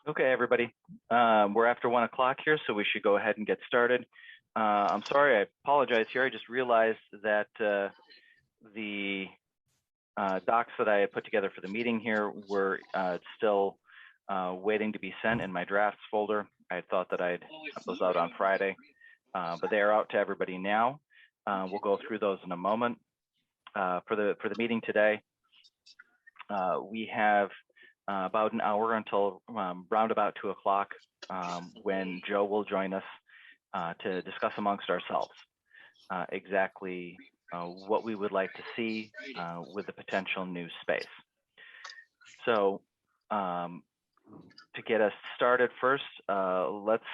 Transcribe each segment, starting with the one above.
Okay, everybody. We're after 1 o'clock here, so we should go ahead and get started. I'm sorry, I apologize here. I just realized that the docs that I had put together for the meeting here were still waiting to be sent in my drafts folder. I had thought that I'd have those out on Friday, but they are out to everybody now. We'll go through those in a moment. For the meeting today, we have about an hour until round about 2 o'clock when Joe will join us to discuss amongst ourselves exactly what we would like to see with the potential new space. So to get us started first, let's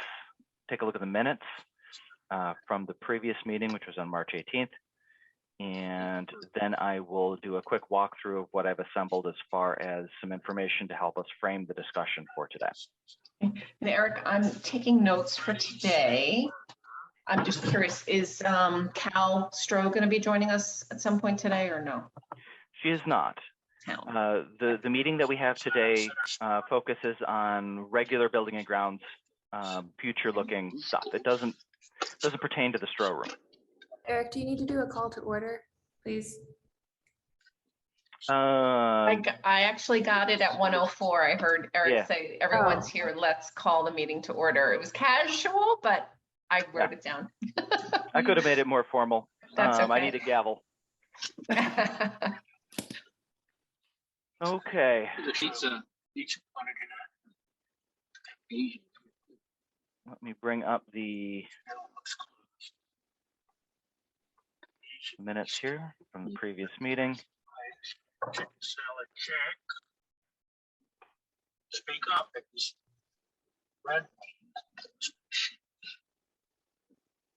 take a look at the minutes from the previous meeting, which was on March 18th. And then I will do a quick walkthrough of what I've assembled as far as some information to help us frame the discussion for today. And Eric, I'm taking notes for today. I'm just curious, is Cal Stroh going to be joining us at some point today or no? She is not. The meeting that we have today focuses on regular building and grounds, future looking stuff. It doesn't pertain to the Stroh room. Eric, do you need to do a call to order, please? I actually got it at 1:04. I heard Eric say, everyone's here, let's call the meeting to order. It was casual, but I wrote it down. I could have made it more formal. That's okay. I need a gavel. Okay. Let me bring up the minutes here from the previous meeting. Salad check. Speak up.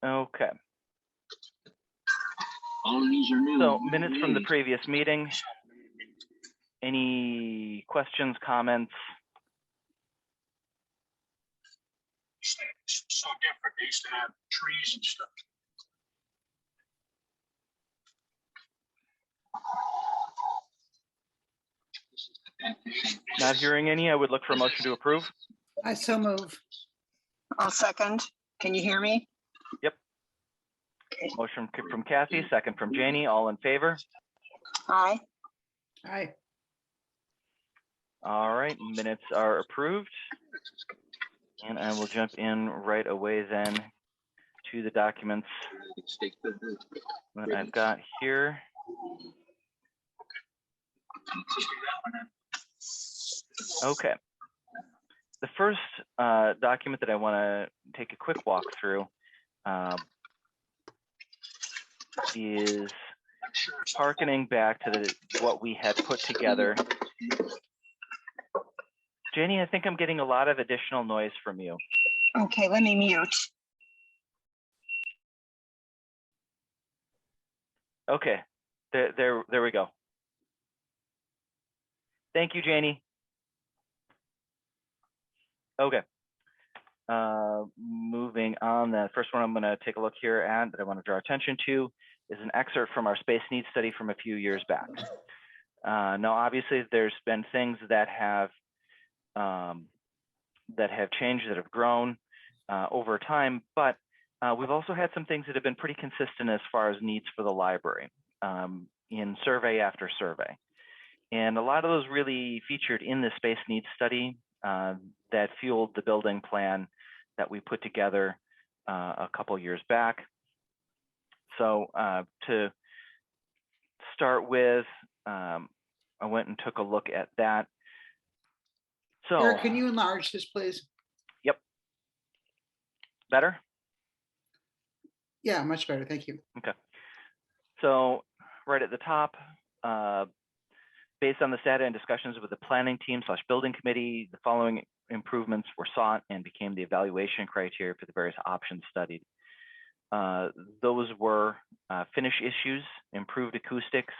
Okay. All of these are new. So minutes from the previous meeting. Any questions, comments? It's so different. They used to have trees and stuff. Not hearing any, I would look for a motion to approve. I so move. I'll second. Can you hear me? Yep. Motion from Kathy, second from Janie. All in favor? Aye. Aye. All right, minutes are approved. And I will jump in right away then to the documents that I've got here. Okay. The first document that I want to take a quick walk through is hearkening back to what we had put together. Janie, I think I'm getting a lot of additional noise from you. Okay, let me mute. Okay, there we go. Thank you, Janie. Okay. Moving on, the first one I'm going to take a look here at that I want to draw attention to is an excerpt from our space needs study from a few years back. Now, obviously, there's been things that have changed, that have grown over time, but we've also had some things that have been pretty consistent as far as needs for the library in survey after survey. And a lot of those really featured in the space needs study that fueled the building plan that we put together a couple years back. So to start with, I went and took a look at that. So, Eric, can you enlarge this, please? Yep. Better? Yeah, much better. Thank you. Okay. So right at the top, based on the data and discussions with the planning team / building committee, the following improvements were sought and became the evaluation criteria for the various options studied. Those were finish issues, improved acoustics,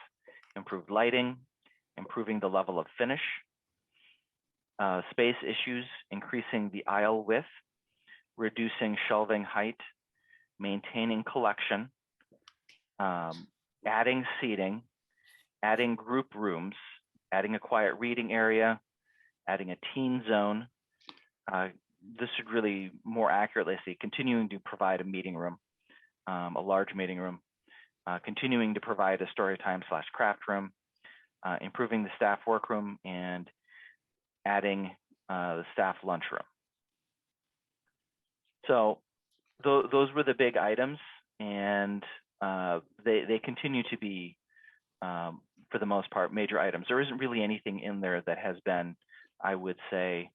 improved lighting, improving the level of finish, space issues, increasing the aisle width, reducing shelving height, maintaining collection, adding seating, adding group rooms, adding a quiet reading area, adding a teen zone, this should really more accurately say continuing to provide a meeting room, a large meeting room, continuing to provide a story time / craft room, improving the staff workroom, and adding the staff lunchroom. So those were the big items, and they continue to be, for the most part, major items. There isn't really anything in there that has been, I would say,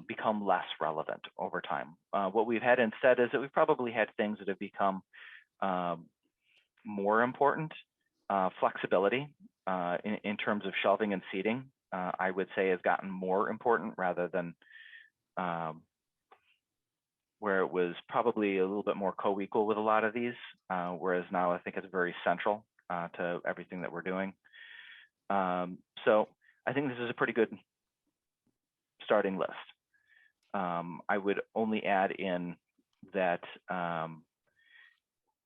become less relevant over time. What we've had instead is that we've probably had things that have become more important. Flexibility in terms of shelving and seating, I would say, has gotten more important rather than where it was probably a little bit more co-equal with a lot of these, whereas now I think it's very central to everything that we're doing. So I think this is a pretty good starting list. I would only add in that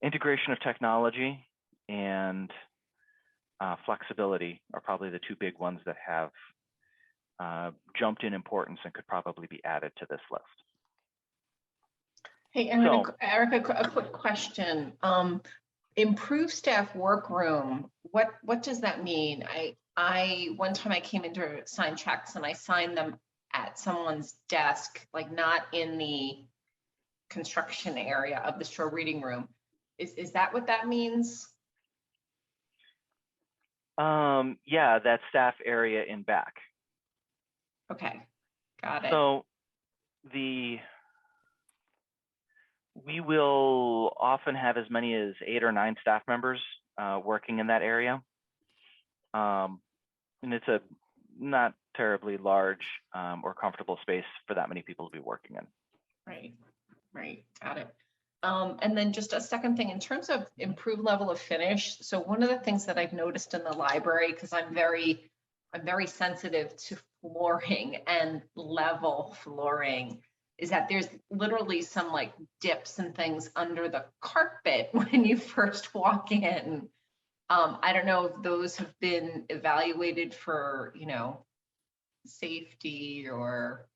integration of technology and flexibility are probably the two big ones that have jumped in importance and could probably be added to this list. Hey, Eric, a quick question. Improve staff workroom, what does that mean? One time I came in to sign checks and I signed them at someone's desk, like not in the construction area of the show reading room. Is that what that means? Yeah, that staff area in back. Okay, got it. So we will often have as many as 8 or 9 staff members working in that area. And it's a not terribly large or comfortable space for that many people to be working in. Right, got it. And then just a second thing, in terms of improved level of finish. So one of the things that I've noticed in the library, because I'm very sensitive to flooring and level flooring, is that there's literally some like dips and things under the carpet when you first walk in. I don't know if those have been evaluated for, safety or,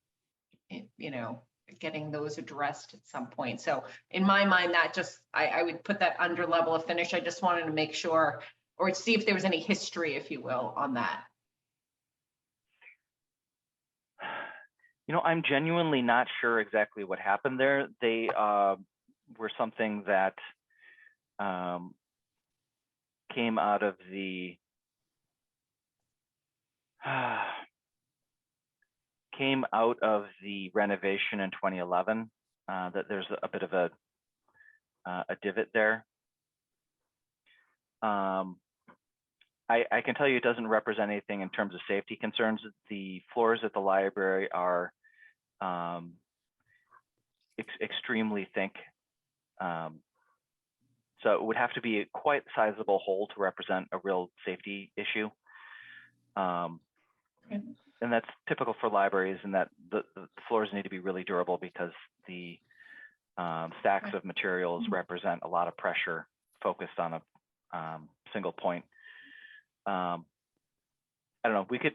getting those addressed at some point. So in my mind, that just, I would put that under level of finish. I just wanted to make sure, or see if there was any history, if you will, on that. I'm genuinely not sure exactly what happened there. They were something that came out of the renovation in 2011. That there's a bit of a divot there. I can tell you it doesn't represent anything in terms of safety concerns. The floors at the library are extremely thick. So it would have to be a quite sizable hole to represent a real safety issue. And that's typical for libraries, in that the floors need to be really durable because the stacks of materials represent a lot of pressure focused on a single point. I don't know, we could,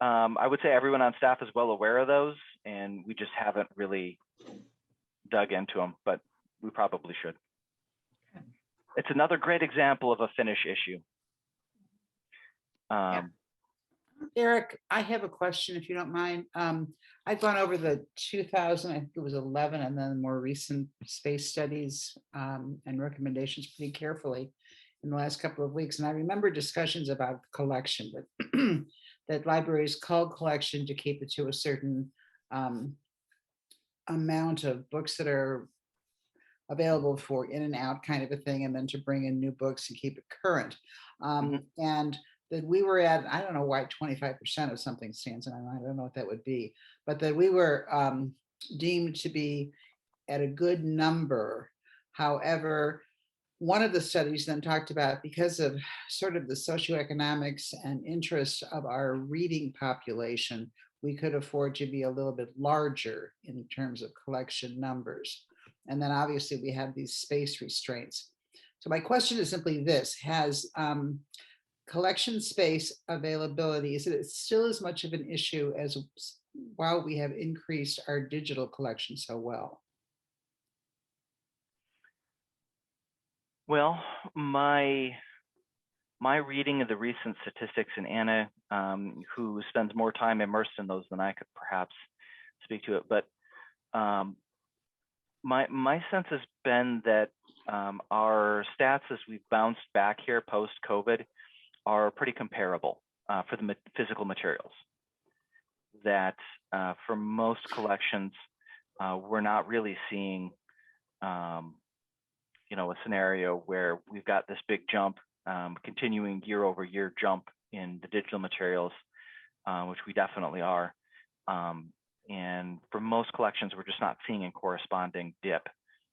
I would say everyone on staff is well aware of those, and we just haven't really dug into them, but we probably should. It's another great example of a finish issue. Eric, I have a question, if you don't mind. I've gone over the 2000, I think it was 11, and then more recent space studies and recommendations pretty carefully in the last couple of weeks. And I remember discussions about collection, but that libraries call collection to keep it to a certain amount of books that are available for in and out kind of a thing, and then to bring in new books and keep it current. And that we were at, I don't know why 25% of something stands in my mind, I don't know what that would be, but that we were deemed to be at a good number. However, one of the studies then talked about, because of sort of the socioeconomics and interests of our reading population, we could afford to be a little bit larger in terms of collection numbers. And then obviously we have these space restraints. So my question is simply this: has collection space availability, is it still as much of an issue as while we have increased our digital collection so well? Well, my reading of the recent statistics, and Anna, who spends more time immersed in those than I could perhaps speak to it, but my sense has been that our stats as we've bounced back here post-COVID are pretty comparable for the physical materials. That for most collections, we're not really seeing a scenario where we've got this big jump, continuing year over year jump in the digital materials, which we definitely are. And for most collections, we're just not seeing a corresponding dip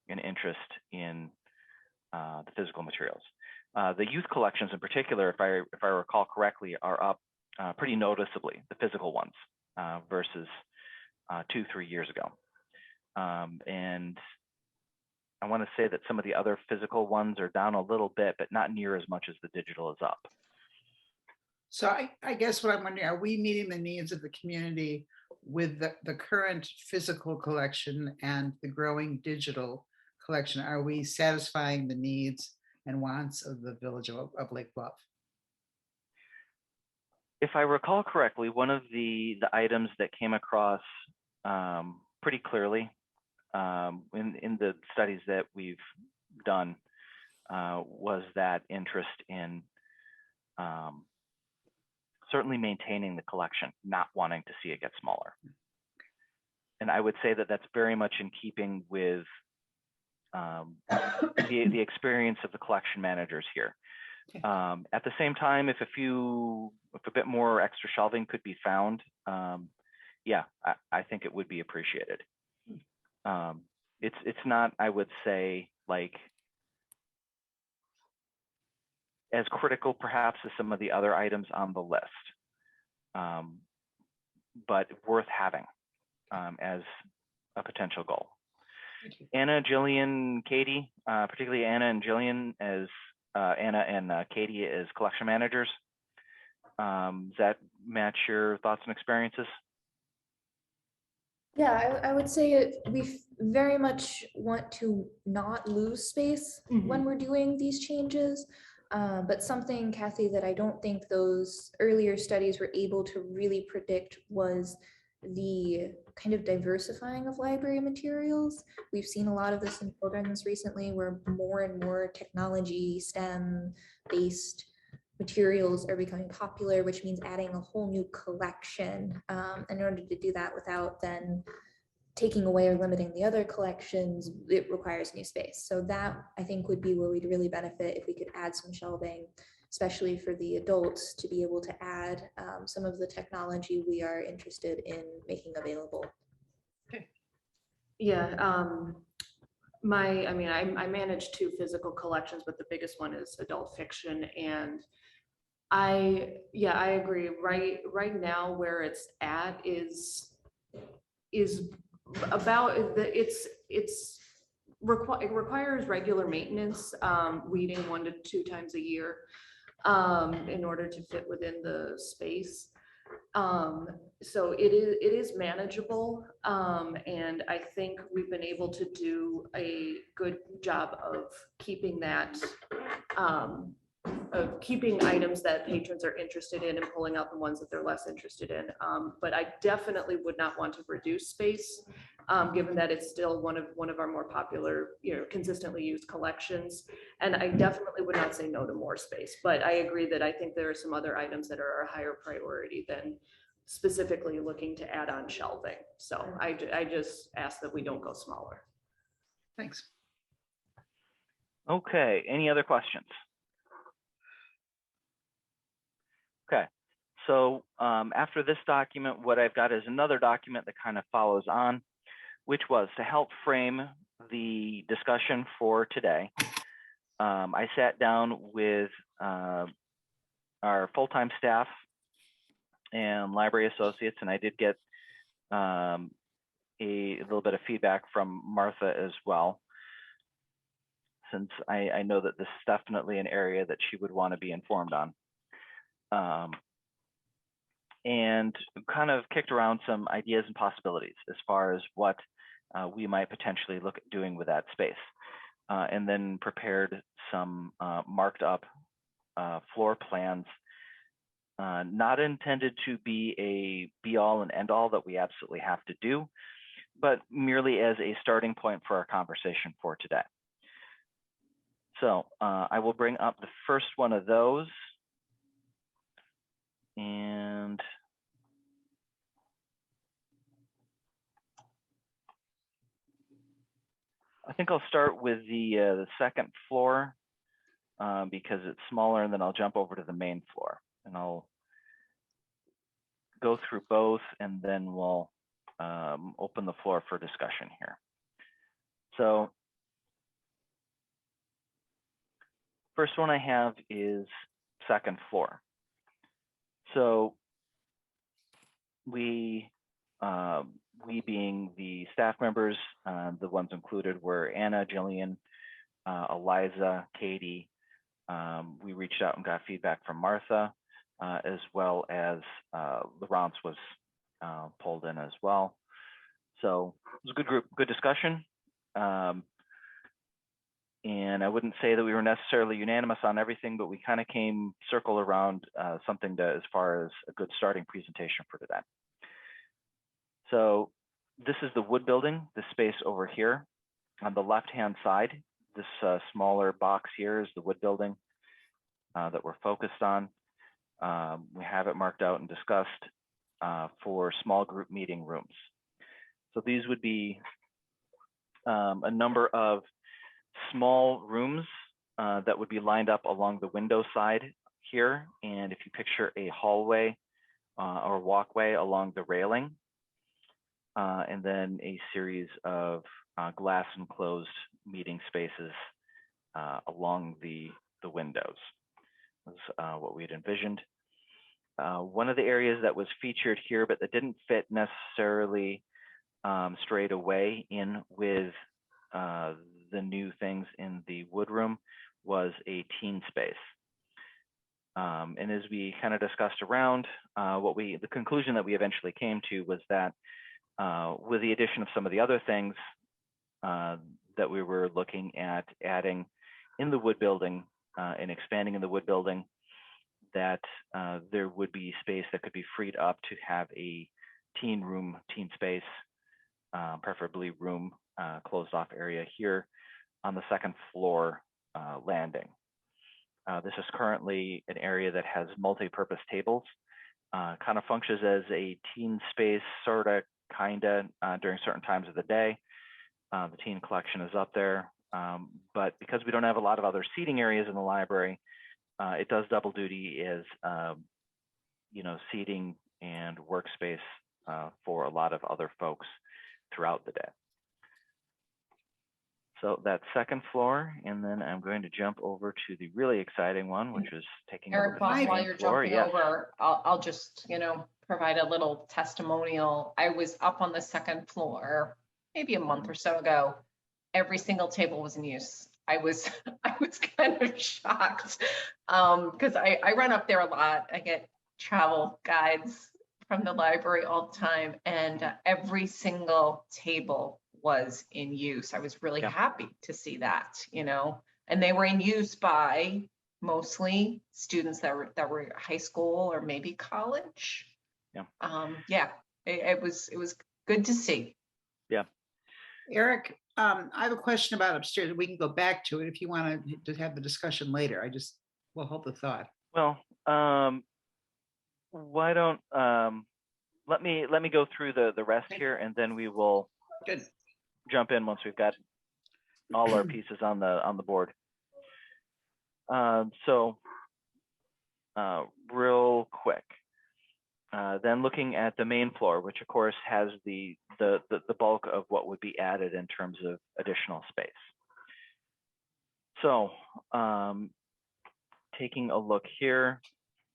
in interest in the physical materials. The youth collections in particular, if I recall correctly, are up pretty noticeably, the physical ones, versus 2-3 years ago. And I want to say that some of the other physical ones are down a little bit, but not near as much as the digital is up. So I guess what I'm wondering, are we meeting the needs of the community with the current physical collection and the growing digital collection? Are we satisfying the needs and wants of the village of Lake Bluff? If I recall correctly, one of the items that came across pretty clearly in the studies that we've done was that interest in certainly maintaining the collection, not wanting to see it get smaller. And I would say that that's very much in keeping with the experience of the collection managers here. At the same time, if a bit more extra shelving could be found, yeah, I think it would be appreciated. It's not, I would say, like as critical perhaps as some of the other items on the list, but worth having as a potential goal. Anna, Jillian, Katie, particularly Anna and Jillian as Anna and Katie as collection managers. Does that match your thoughts and experiences? Yeah, I would say we very much want to not lose space when we're doing these changes. But something, Kathy, that I don't think those earlier studies were able to really predict was the kind of diversifying of library materials. We've seen a lot of this in children's recently, where more and more technology, STEM-based materials are becoming popular, which means adding a whole new collection. In order to do that without then taking away or limiting the other collections, it requires new space. So that, I think, would be where we'd really benefit if we could add some shelving, especially for the adults, to be able to add some of the technology we are interested in making available. Okay. Yeah, I manage 2 physical collections, but the biggest one is adult fiction. And I agree. Right now where it's at is about it requires regular maintenance, weeding 1 to 2 times a year in order to fit within the space. So it is manageable, and I think we've been able to do a good job of keeping that of keeping items that patrons are interested in and pulling out the ones that they're less interested in. But I definitely would not want to reduce space, given that it's still one of our more popular, consistently used collections. And I definitely would not say no to more space, but I agree that I think there are some other items that are a higher priority than specifically looking to add on shelving. So I just ask that we don't go smaller. Thanks. Okay, any other questions? Okay, so after this document, what I've got is another document that kind of follows on, which was to help frame the discussion for today. I sat down with our full-time staff and library associates, and I did get a little bit of feedback from Martha as well, since I know that this is definitely an area that she would want to be informed on. and kind of kicked around some ideas and possibilities as far as what we might potentially look at doing with that space. And then prepared some marked up floor plans, not intended to be a be all and end all that we absolutely have to do, but merely as a starting point for our conversation for today. So I will bring up the first one of those. And I think I'll start with the second floor because it's smaller, and then I'll jump over to the main floor, and I'll go through both, and then we'll open the floor for discussion here. So first one I have is second floor. So we being the staff members, the ones included were Anna, Jillian, Eliza, Katie. We reached out and got feedback from Martha, as well as Laurence was pulled in as well. So it was a good group, good discussion. And I wouldn't say that we were necessarily unanimous on everything, but we kind of came circle around something that, as far as a good starting presentation for today. So this is the wood building, the space over here. On the left-hand side, this smaller box here is the wood building that we're focused on. We have it marked out and discussed for small group meeting rooms. So these would be a number of small rooms that would be lined up along the window side here. And if you picture a hallway or walkway along the railing, and then a series of glass enclosed meeting spaces along the windows. That's what we had envisioned. One of the areas that was featured here, but that didn't fit necessarily straight away in with the new things in the wood room, was a teen space. And as we kind of discussed around, the conclusion that we eventually came to was that with the addition of some of the other things that we were looking at adding in the wood building and expanding in the wood building, that there would be space that could be freed up to have a teen space, preferably room, closed off area here on the second floor landing. This is currently an area that has multi-purpose tables, kind of functions as a teen space, sort of, kind of, during certain times of the day. The teen collection is up there, but because we don't have a lot of other seating areas in the library, it does double duty as seating and workspace for a lot of other folks throughout the day. So that's second floor, and then I'm going to jump over to the really exciting one, which is taking Eric, over the while main you're floor. jumping over, I'll just, provide a little testimonial. I was up on the second floor, maybe a month or so ago. Every single table was in use. I was kind of shocked because I run up there a lot. I get travel guides from the library all the time, and every single table was in use. I was really happy to see that, and they were in use by mostly students that were high school or maybe college. It was good to see. Yeah. Eric, I have a question about upstairs. We can go back to it if you want to have the discussion later. We'll hold the thought. Well, why don't let me go through the rest here, and then we will jump in once we've got all our pieces on the board. So real quick, then looking at the main floor, which of course has the bulk of what would be added in terms of additional space. So taking a look here,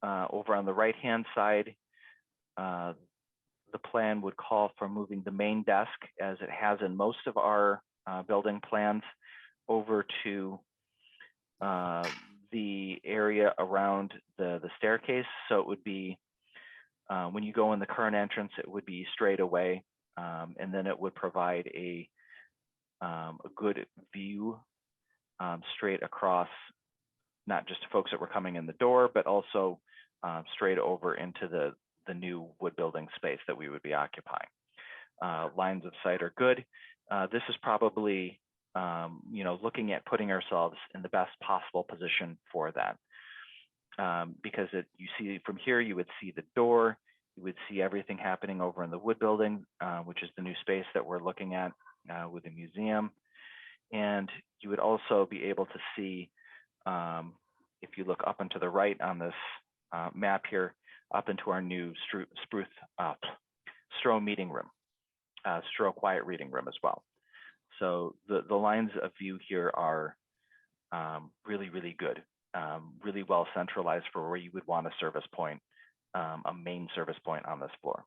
over on the right-hand side, the plan would call for moving the main desk, as it has in most of our building plans, over to the area around the staircase. So it would be When you go in the current entrance, it would be straight away, and then it would provide a good view straight across, not just to folks that were coming in the door, but also straight over into the new wood building space that we would be occupying. Lines of sight are good. This is probably, looking at putting ourselves in the best possible position for that. Because you see from here, you would see the door, you would see everything happening over in the wood building, which is the new space that we're looking at with the museum. And you would also be able to see, if you look up and to the right on this map here, up into our new Stroh meeting room, Stroh quiet reading room as well. So the lines of view here are really, really good, really well centralized for where you would want a service point, a main service point on this floor.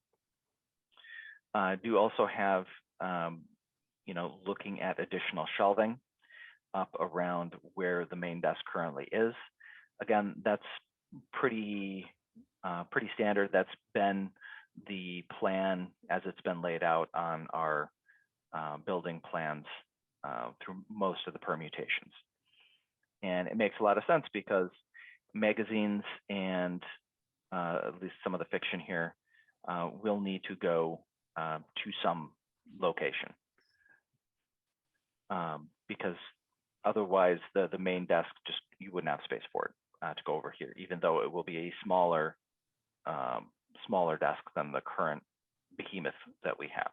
Do also have, looking at additional shelving up around where the main desk currently is. Again, that's pretty standard. That's been the plan as it's been laid out on our building plans through most of the permutations. And it makes a lot of sense because magazines and at least some of the fiction here will need to go to some location. Because otherwise the main desk, you wouldn't have space for it to go over here, even though it will be a smaller desk than the current behemoth that we have.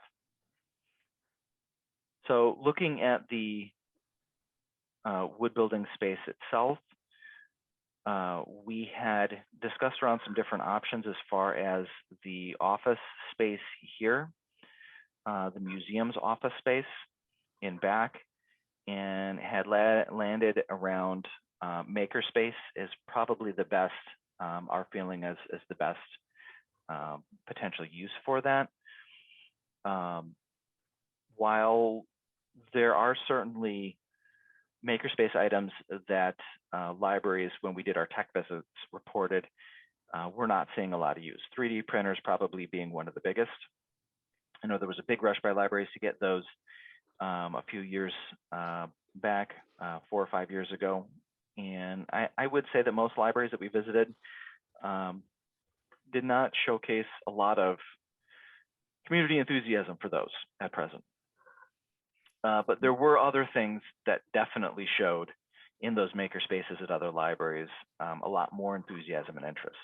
So looking at the wood building space itself, we had discussed around some different options as far as the office space here, the museum's office space in back, and had landed around makerspace is probably the best, our feeling is the best potential use for that. While there are certainly makerspace items that libraries, when we did our tech visits, reported we're not seeing a lot of use. 3D printers probably being one of the biggest. I know there was a big rush by libraries to get those a few years back, 4 or 5 years ago. And I would say that most libraries that we visited did not showcase a lot of community enthusiasm for those at present. But there were other things that definitely showed in those maker spaces at other libraries a lot more enthusiasm and interest.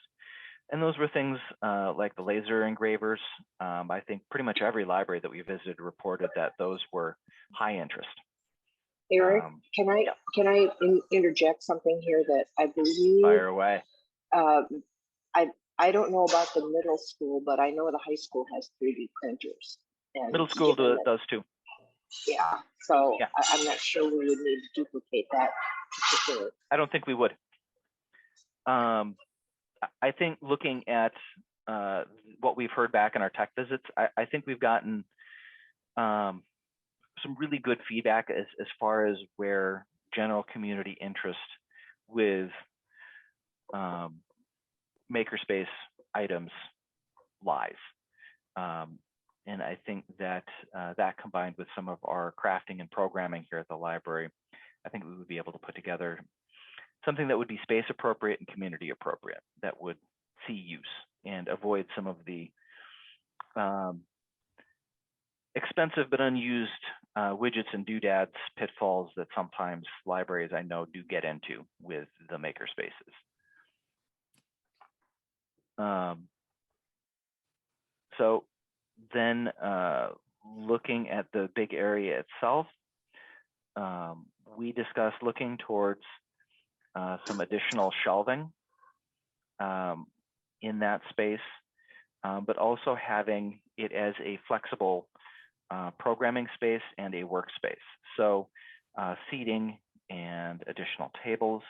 And those were things like the laser engravers. I think pretty much every library that we visited reported that those were high interest. Eric, can I interject something here that I believe? Fire away. I don't know about the middle school, but I know the high school has 3D printers. And middle school does too. Yeah, so yeah. I'm not sure we would need to duplicate that particular. I don't think we would. I think looking at what we've heard back in our tech visits, I think we've gotten some really good feedback as far as where general community interest with makerspace items lies. And I think that that combined with some of our crafting and programming here at the library, I think we would be able to put together something that would be space appropriate and community appropriate, that would see use and avoid some of the expensive but unused widgets and doodads pitfalls that sometimes libraries I know do get into with the maker spaces. So then looking at the big area itself, we discussed looking towards some additional shelving in that space, but also having it as a flexible programming space and a workspace. So seating and additional tables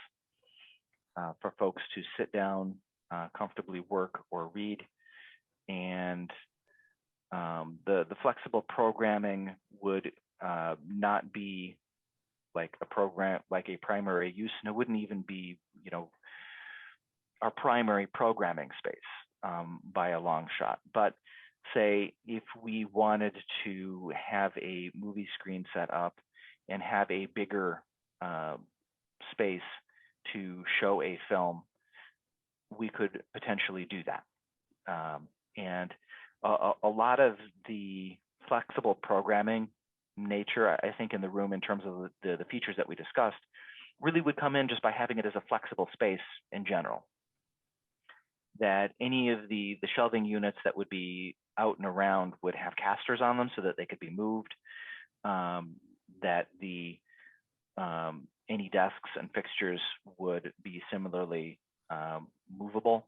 for folks to sit down, comfortably work or read. And the flexible programming would not be like a primary use, and it wouldn't even be, our primary programming space. by a long shot. But say if we wanted to have a movie screen set up and have a bigger space to show a film, we could potentially do that. And a lot of the flexible programming nature, I think, in the room in terms of the features that we discussed, really would come in just by having it as a flexible space in general. That any of the shelving units that would be out and around would have casters on them so that they could be moved. That the any desks and fixtures would be similarly movable.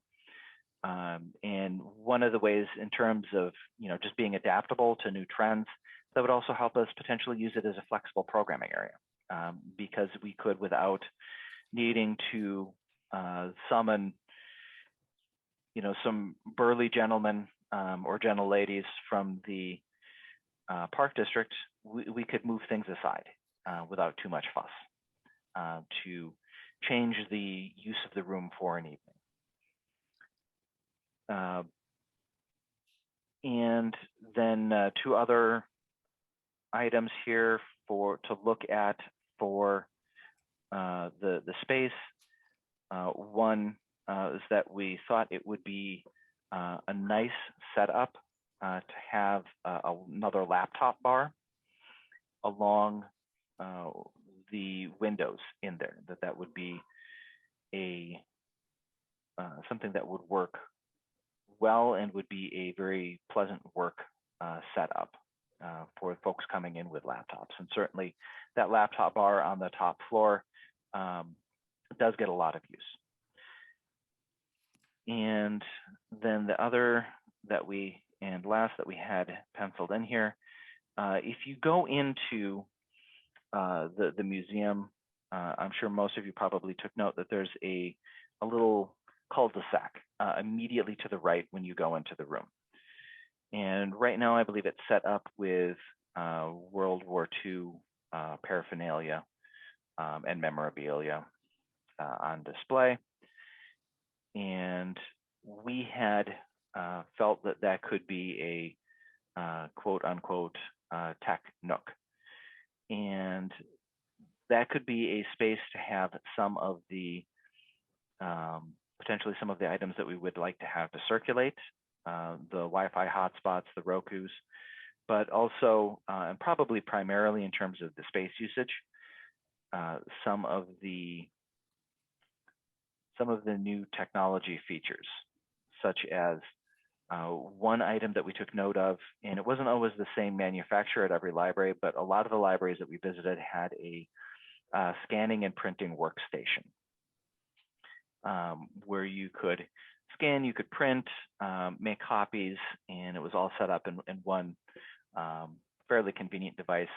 And one of the ways in terms of, just being adaptable to new trends, that would also help us potentially use it as a flexible programming area, because we could, without needing to summon, some burly gentlemen or gentle ladies from the park district, we could move things aside without too much fuss to change the use of the room for an evening. And then two other items here to look at for the space. One is that we thought it would be a nice setup to have another laptop bar along the windows in there. That would be a something that would work well and would be a very pleasant work setup for folks coming in with laptops. And certainly that laptop bar on the top floor does get a lot of use. And then the other last that we had penciled in here, if you go into the museum, I'm sure most of you probably took note that there's a little cul-de-sac immediately to the right when you go into the room. And right now, I believe it's set up with World War II paraphernalia and memorabilia on display. And we had felt that could be a quote unquote tech nook. And that could be a space to have some of the potentially some of the items that we would like to have to circulate, the Wi-Fi hotspots, the Rokus, but also, and probably primarily in terms of the space usage, some of the new technology features, such as one item that we took note of, and it wasn't always the same manufacturer at every library, but a lot of the libraries that we visited had a scanning and printing workstation. Where you could scan, you could print, make copies, and it was all set up in one fairly convenient device.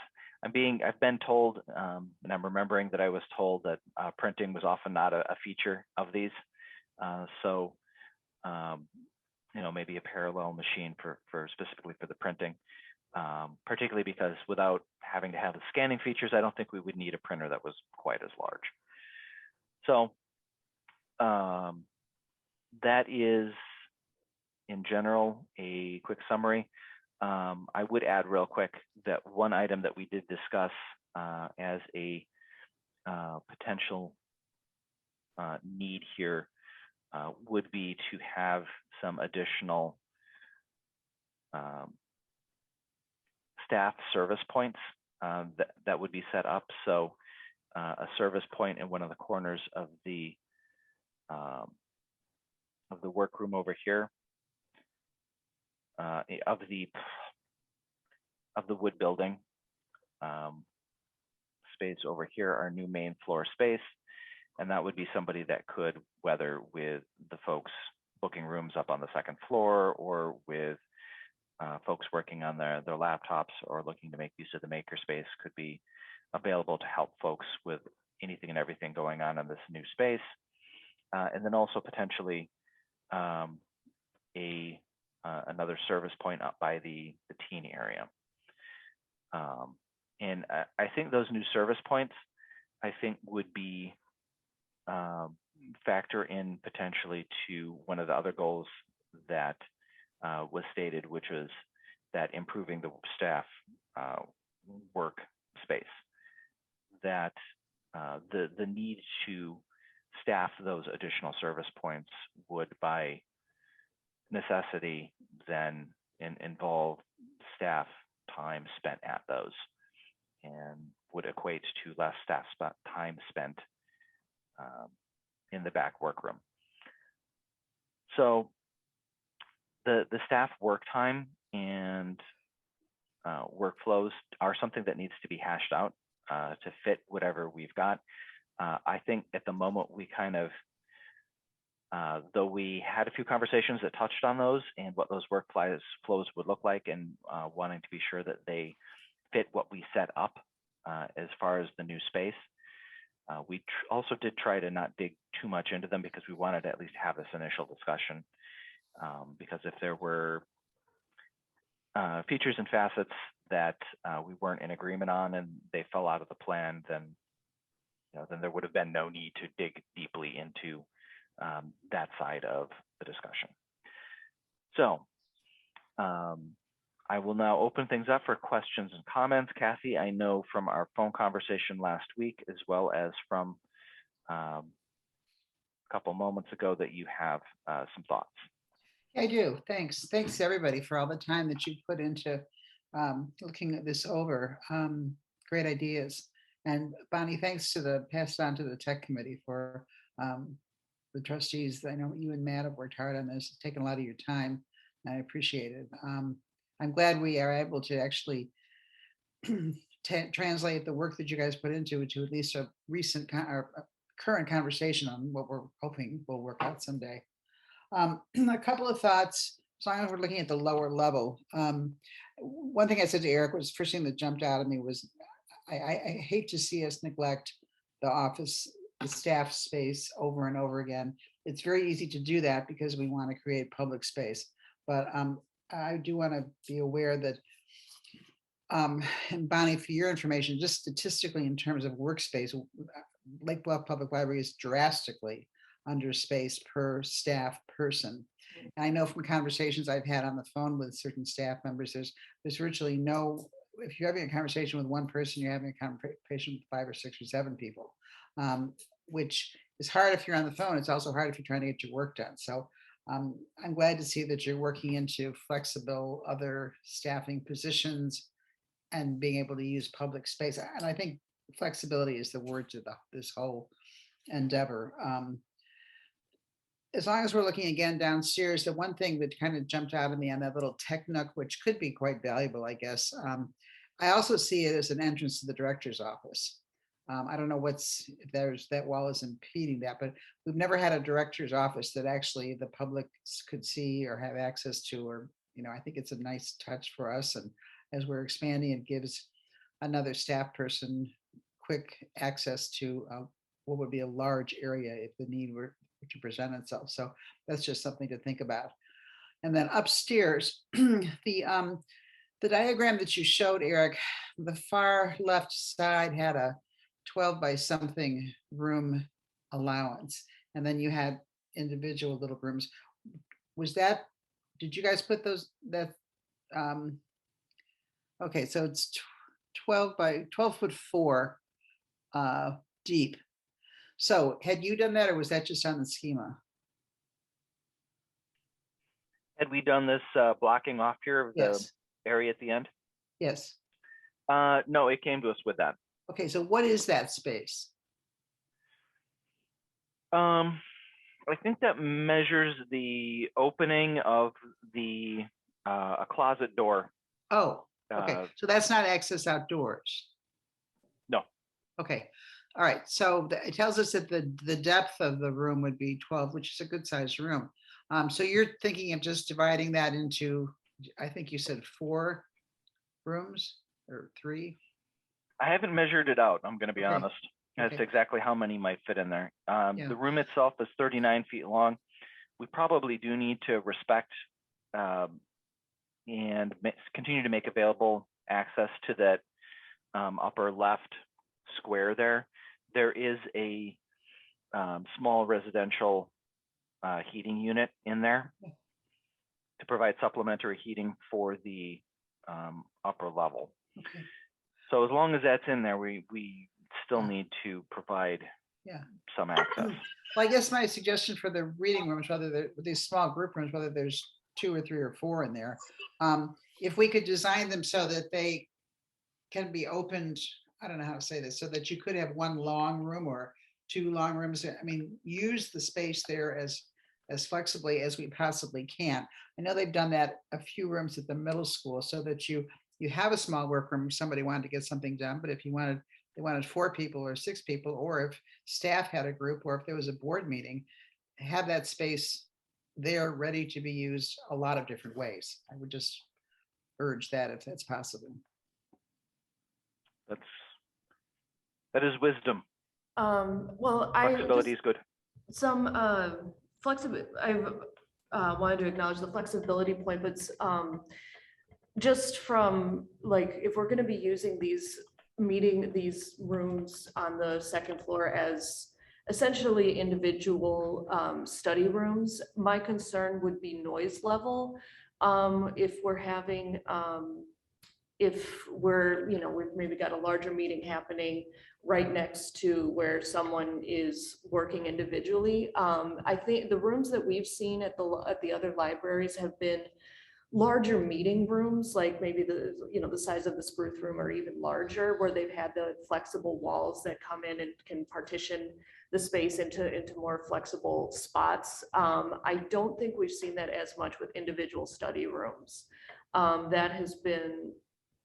I've been told, and I'm remembering that I was told that printing was often not a feature of these. So, maybe a parallel machine for specifically for the printing, particularly because without having to have the scanning features, I don't think we would need a printer that was quite as large. So, that is, in general, a quick summary. I would add real quick that one item that we did discuss as a potential need here would be to have some additional staff service points that would be set up. So a service point in one of the corners of the workroom over here, of the wood building space over here, our new main floor space. And that would be somebody that could, whether with the folks booking rooms up on the second floor or with folks working on their laptops or looking to make use of the makerspace, could be available to help folks with anything and everything going on in this new space. And then also potentially another service point up by the teen area. And I think those new service points, I think, would be factor in potentially to one of the other goals that was stated, which was that improving the staff work space, that the need to staff those additional service points would by necessity then involve staff time spent at those, and would equate to less staff time spent in the back workroom. So the staff work time and workflows are something that needs to be hashed out to fit whatever we've got. I think at the moment we kind of, though we had a few conversations that touched on those and what those workflows would look like, and wanting to be sure that they fit what we set up as far as the new space. We also did try to not dig too much into them because we wanted to at least have this initial discussion. Because if there were features and facets that we weren't in agreement on and they fell out of the plan, then then there would have been no need to dig deeply into that side of the discussion. So I will now open things up for questions and comments. Kathy, I know from our phone conversation last week, as well as from a couple moments ago, that you have some thoughts. I do. Thanks. Thanks everybody for all the time that you put into looking at this over. Great ideas. And Bonnie, thanks to passed on to the tech committee for the trustees. I know you and Matt have worked hard on this. It's taken a lot of your time. And I appreciate it. I'm glad we are able to actually translate the work that you guys put into it to at least a recent or current conversation on what we're hoping will work out someday. A couple of thoughts, as long as we're looking at the lower level. One thing I said to Eric was, first thing that jumped out at me was, I hate to see us neglect the office, the staff space over and over again. It's very easy to do that because we want to create public space. But I do want to be aware that, and Bonnie, for your information, just statistically in terms of workspace, Lake Bluff Public Library is drastically under space per staff person. And I know from conversations I've had on the phone with certain staff members, there's virtually no, if you're having a conversation with one person, you're having a conversation with 5 or 6 or 7 people, which is hard if you're on the phone. It's also hard if you're trying to get your work done. So I'm glad to see that you're working into flexible other staffing positions and being able to use public space. And I think flexibility is the word to this whole endeavor. As long as we're looking again downstairs, the one thing that kind of jumped out at me on that little tech nook, which could be quite valuable, I guess. I also see it as an entrance to the director's office. I don't know if there's that wall is impeding that, but we've never had a director's office that actually the public could see or have access to, or, I think it's a nice touch for us. And as we're expanding, it gives another staff person quick access to what would be a large area if the need were to present itself. So that's just something to think about. And then upstairs, the diagram that you showed, Eric, the far left side had a 12 by something room allowance. And then you had individual little rooms. Did you guys put those, okay, so it's 12 by 12'4" deep. So had you done that, or was that just on the schema? Had we done this blocking off here of the area at the end? Yes. No, it came to us with that. Okay, so what is that space? I think that measures the opening of a closet door. Oh, okay. So that's not access outdoors. No. Okay. All right. So it tells us that the depth of the room would be 12, which is a good sized room. So you're thinking of just dividing that into, I think you said 4 rooms or 3? I haven't measured it out, I'm going to be honest. That's Okay. exactly how many might fit in there. Yeah. The room itself is 39 feet long. We probably do need to respect and continue to make available access to that upper left square there. There is a small residential heating unit in there. to provide supplementary heating for the upper level. Okay. So as long as that's in there, we still need to provide some access. Well, I guess my suggestion for the reading rooms, whether these small group rooms, whether there's 2 or 3 or 4 in there, if we could design them so that they can be opened, I don't know how to say this, so that you could have 1 long room or 2 long rooms. I mean, use the space there as flexibly as we possibly can. I know they've done that a few rooms at the middle school so that you have a small workroom if somebody wanted to get something done, but if they wanted 4 people or 6 people, or if staff had a group, or if there was a board meeting, have that space there ready to be used a lot of different ways. I would just urge that if that's possible. That is wisdom. Well, Flexibility is good. some flexibility. I've wanted to acknowledge the flexibility point, but just from like, if we're going to be using these rooms on the 2nd floor as essentially individual study rooms, my concern would be noise level. If we're having, we've maybe got a larger meeting happening right next to where someone is working individually. I think the rooms that we've seen at the other libraries have been larger meeting rooms, like maybe the size of the Spruce room or even larger, where they've had the flexible walls that come in and can partition the space into more flexible spots. I don't think we've seen that as much with individual study rooms. That has been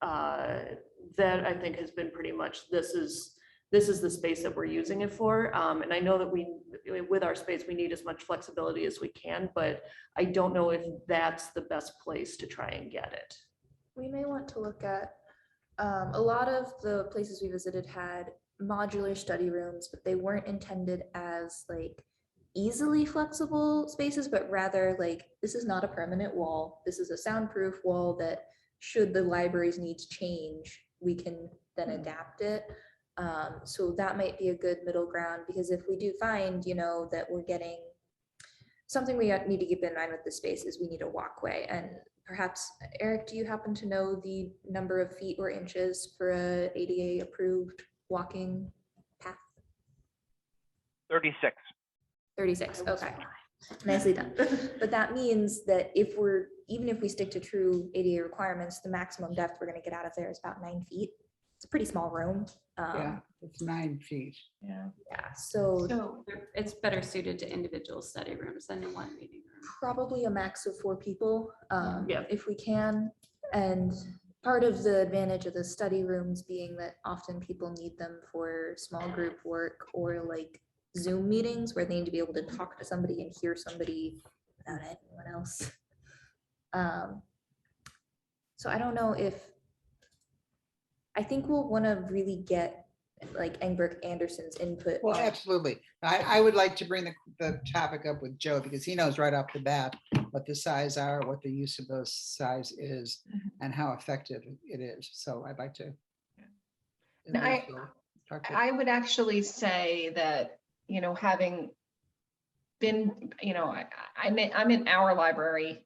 that I think has been pretty much, this is the space that we're using it for. And I know that with our space, we need as much flexibility as we can, but I don't know if that's the best place to try and get it. We may want to look at, a lot of the places we visited had modular study rooms, but they weren't intended as like easily flexible spaces, but rather like, this is not a permanent wall. This is a soundproof wall that should the library's needs change, we can then adapt it. So that might be a good middle ground, because if we do find, that we're getting something we need to keep in mind with the space is we need a walkway. And perhaps, Eric, do you happen to know the number of feet or inches for a ADA approved walking path? 36. 36, okay. Nicely done. But that means that even if we stick to true ADA requirements, the maximum depth we're going to get out of there is about 9 feet. It's a pretty small room. Yeah, it's 9 feet. Yeah. So it's better suited to individual study rooms than in one meeting room. Probably a max of 4 people, Yeah. if we can. And part of the advantage of the study rooms being that often people need them for small group work or like Zoom meetings where they need to be able to talk to somebody and hear somebody without anyone else. So I don't know I think we'll want to really get like Engberg Anderson's input. Well, absolutely. I would like to bring the topic up with Joe, because he knows right off the bat what the size are, what the use of those size is, and how effective it is. So I'd like to. I would actually say that, having been, I'm in our library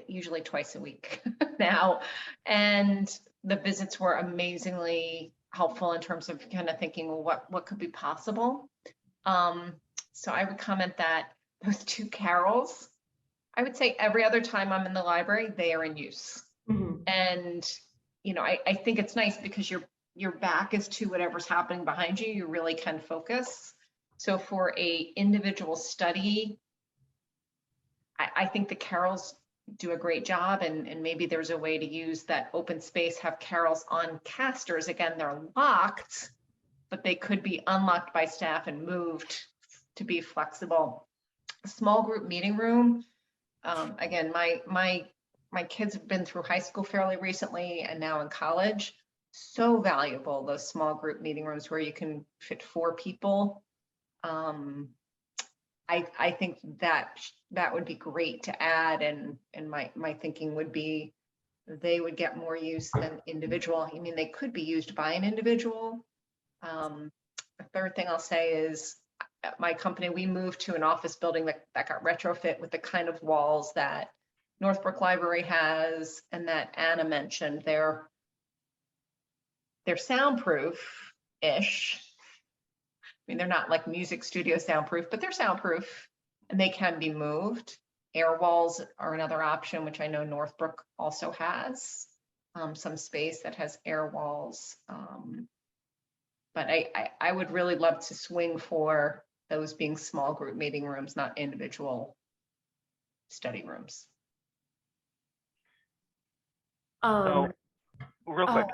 usually twice a week now, and the visits were amazingly helpful in terms of kind of thinking, well, what could be possible. So I would comment that those 2 carrels, I would say every other time I'm in the library, they are in use. Mm-hmm. And, I think it's nice because your back is to whatever's happening behind you. You really can focus. So for a individual study, I think the carrels do a great job, and maybe there's a way to use that open space, have carrels on casters. Again, they're locked, but they could be unlocked by staff and moved to be flexible. A small group meeting room, again, my kids have been through high school fairly recently and now in college. So valuable, those small group meeting rooms where you can fit 4 people. I think that would be great to add, and my thinking would be they would get more use than individual. I mean, they could be used by an individual. The third thing I'll say is at my company, we moved to an office building that got retrofit with the kind of walls that Northbrook Library has, and that Anna mentioned, they're soundproof-ish. I mean, they're not like music studio soundproof, but they're soundproof and they can be moved. Air walls are another option, which I know Northbrook also has some space that has air walls. But I would really love to swing for those being small group meeting rooms, not individual study rooms. So, real quick,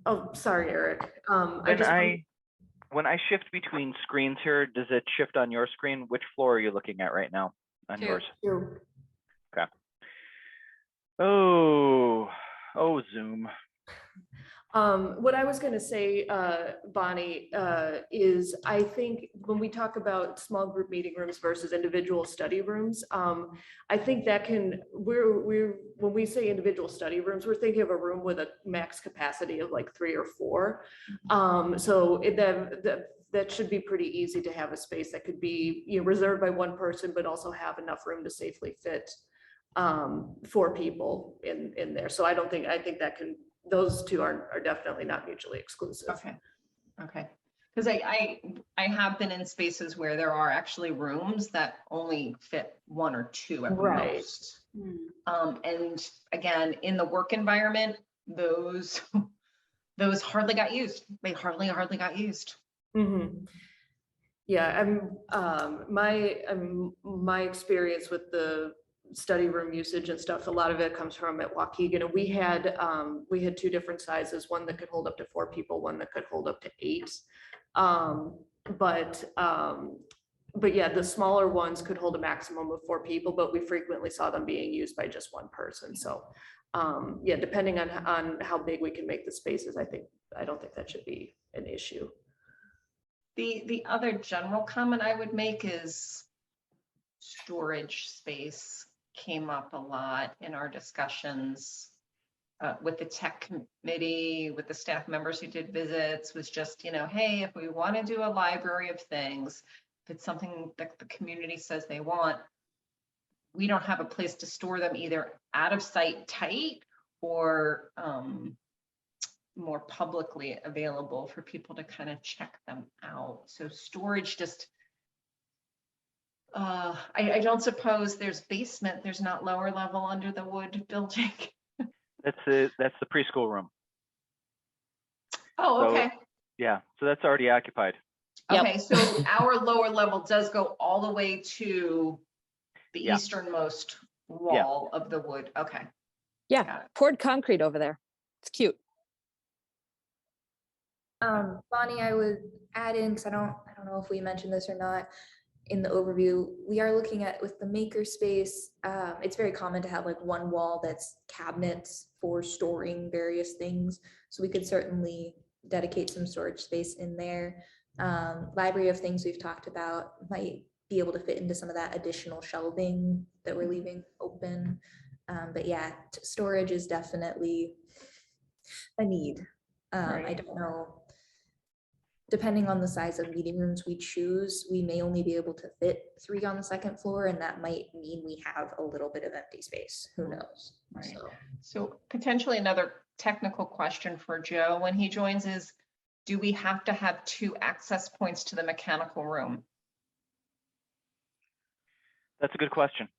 Oh, sorry, Eric. when I shift between screens here, does it shift on your screen? Which floor are you looking at right now on yours? Okay. Oh, Zoom. What I was going to say, Bonnie, is I think when we talk about small group meeting rooms versus individual study rooms, I think that when we say individual study rooms, we're thinking of a room with a max capacity of like 3 or 4. So that should be pretty easy to have a space that could be reserved by one person, but also have enough room to safely fit 4 people in there. So I think that those two are definitely not mutually exclusive. Okay. Because I have been in spaces where there are actually rooms that only fit 1 or 2 at the most. And again, in the work environment, those hardly got used. They hardly got used. Mm-hmm. Yeah, my experience with the study room usage and stuff, a lot of it comes from at Waukegan, and we had 2 different sizes, one that could hold up to 4 people, one that could hold up to 8. But yeah, the smaller ones could hold a maximum of 4 people, but we frequently saw them being used by just one person. So yeah, depending on how big we can make the spaces, I don't think that should be an issue. The other general comment I would make is storage space came up a lot in our discussions with the tech committee, with the staff members who did visits, was just, hey, if we want to do a library of things, if it's something that the community says they want, we don't have a place to store them either out of sight tight or more publicly available for people to kind of check them out. So storage just, I don't suppose there's basement, there's not lower level under the wood building. That's the preschool room. Oh, okay. So, yeah, so that's already occupied. Okay, so our lower level does go all the way to the easternmost wall of the wood. Okay. Yeah, poured concrete over there. It's cute. Bonnie, I would add in, because I don't know if we mentioned this or not in the overview, we are looking at with the maker space, it's very common to have like one wall that's cabinets for storing various things. So we could certainly dedicate some storage space in there. Library of things we've talked about might be able to fit into some of that additional shelving that we're leaving open. But yeah, storage is definitely a need. I don't know. Depending on the size of meeting rooms we choose, we may only be able to fit 3 on the second floor, and that might mean we have a little bit of empty space. Who knows? Right. So potentially another technical question for Joe when he joins is, do we have to have 2 access points to the mechanical room? That's a good question.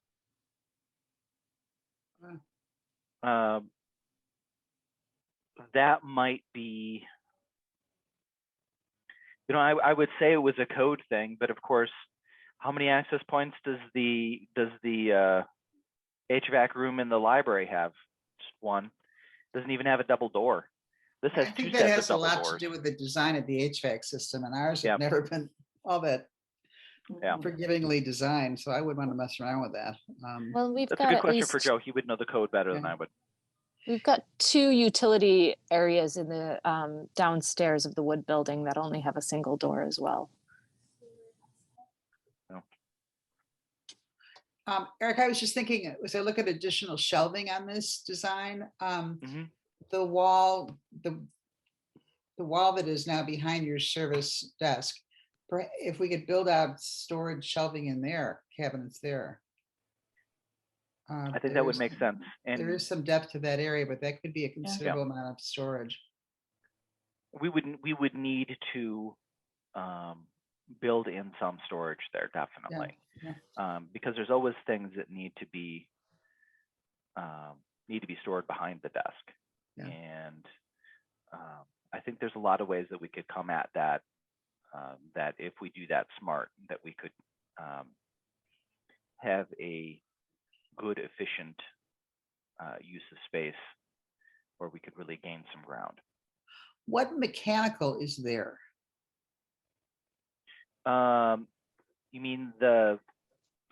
That might be, I would say it was a code thing, but of course, how many access points does the HVAC room in the library have? Just 1. Doesn't even have a double door. This has 2 sets of double doors. That has a lot to do with the design of the HVAC system, and ours have never been all that forgivingly designed, so I wouldn't want to mess around with that. Well, that's a good question for Joe. He would know the code better than I would. We've got 2 utility areas in the downstairs of the wood building that only have a single door as well. Eric, I was just thinking, as I look at additional shelving on this design, the wall that is now behind your service desk, if we could build out storage shelving in there, cabinets there. I think that would make sense. There And is some depth to that area, but that could be a considerable amount of storage. we would need to build in some storage there, definitely. Because there's always things that need to be stored behind the desk. Yeah. And I think there's a lot of ways that we could come at that, that if we do that smart, that we could have a good, efficient use of space where we could really gain some ground. What mechanical is there? You mean the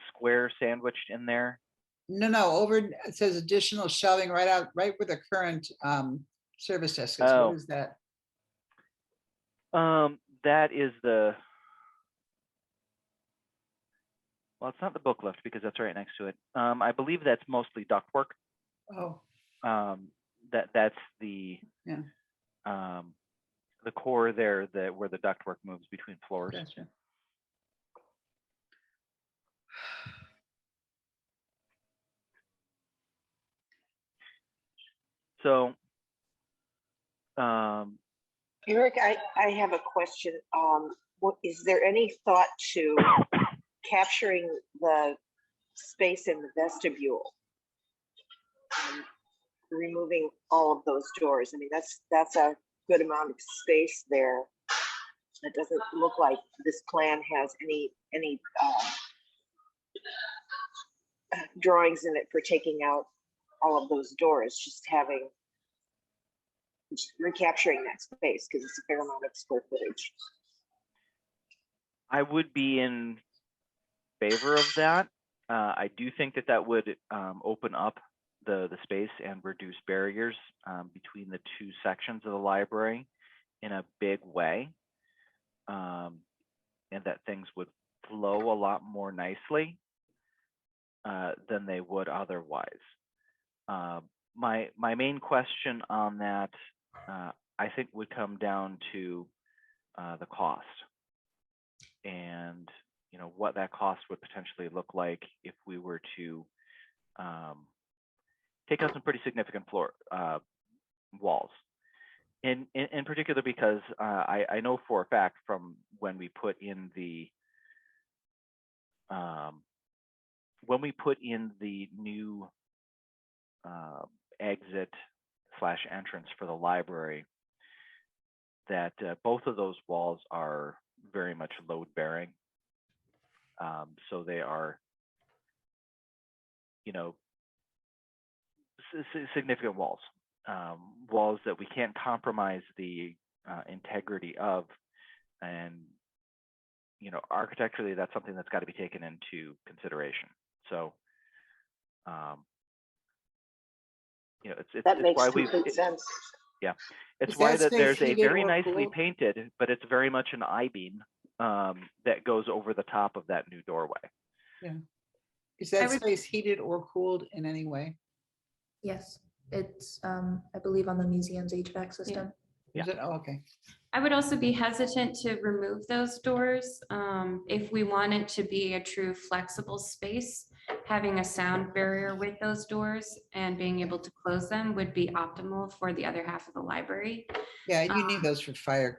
square sandwiched in there? No, over, it says additional shelving right where the current service desk is. Oh. What is that? That is the, well, it's not the book lift because that's right next to it. I believe that's mostly ductwork. Oh, That's the yeah. The core there, where the ductwork moves between floors. Gotcha. So, Eric, I have a question. Is there any thought to capturing the space in the vestibule? Removing all of those doors. I mean, that's a good amount of space there. It doesn't look like this plan has any drawings in it for taking out all of those doors, just recapturing that space because it's a fair amount of square footage. I would be in favor of that. I do think that would open up the space and reduce barriers between the two sections of the library in a big way, and that things would flow a lot more nicely than they would otherwise. My main question on that, I think, would come down to the cost, and what that cost would potentially look like if we were to take out some pretty significant floor walls. In particular, because I know for a fact from when we put in the new exit/entrance for the library, that both of those walls are very much load bearing. So they are, significant walls, walls that we can't compromise the integrity of, and architecturally, that's something that's got to be taken into consideration. So, That makes why complete sense. Yeah, it's Is why that that there's space a heated very or nicely cooled? painted, but it's very much an I-beam that goes over the top of that new doorway. Yeah. Is that space heated or cooled in any way? Yes, it's, I believe on the museum's HVAC system. Is it? Oh, okay. I would also be hesitant to remove those doors. If we want it to be a true flexible space, having a sound barrier with those doors and being able to close them would be optimal for the other half of the library. Yeah, you need those for fire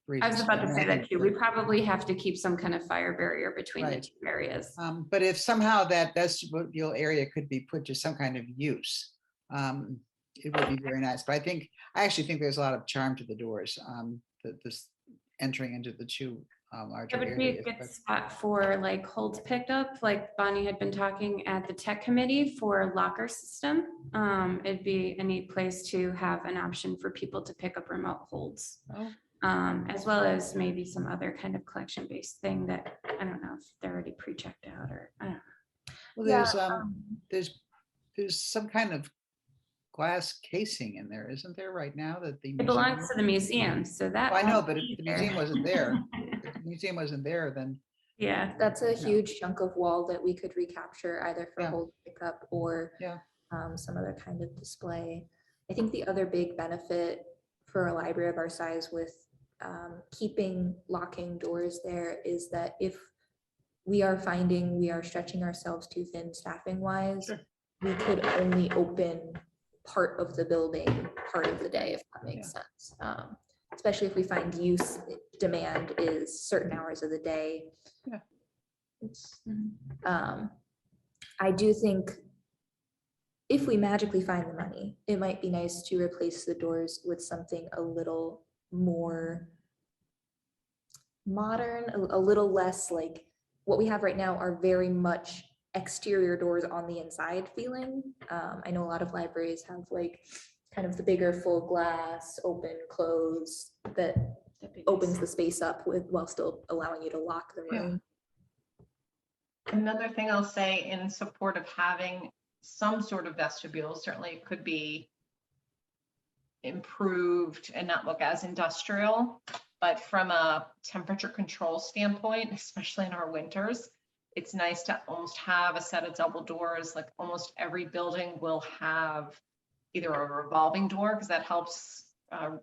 reasons. I was about to say that too. For- We probably have to keep some kind of fire barrier between the Right. two areas. But if somehow that vestibule area could be put to some kind of use, it would be very nice. But I actually think there's a lot of charm to the doors, this entering into the two larger It would be a areas. good But spot for like holds picked up, like Bonnie had been talking at the tech committee for locker system. It'd be a neat place to have an option for people to pick up remote holds. Oh. As well as maybe some other kind of collection-based thing that, I don't know if they're already pre-checked out or, I don't know. Well, there's some kind of glass casing in there, isn't there right now that the It belongs to the museum, so that. I know, won't but if be the there. museum wasn't there, if the museum wasn't there, then Yeah. That's a huge chunk of wall that we could recapture either for Yeah. hold pickup or Yeah. some other kind of display. I think the other big benefit for a library of our size with keeping locking doors there is that if we are finding we are stretching ourselves too thin staffing wise, Sure. we could only open part of the building, part of the day, if that makes sense. Especially if we find use demand is certain hours of the day. Yeah. I do think if we magically find the money, it might be nice to replace the doors with something a little more modern, a little less like what we have right now are very much exterior doors on the inside feeling. I know a lot of libraries have like kind of the bigger full glass, open, close that opens the space up with while still allowing you to lock the room. Another thing I'll say in support of having some sort of vestibule, certainly it could be improved and not look as industrial, but from a temperature control standpoint, especially in our winters, it's nice to almost have a set of double doors. Like almost every building will have either a revolving door, because that helps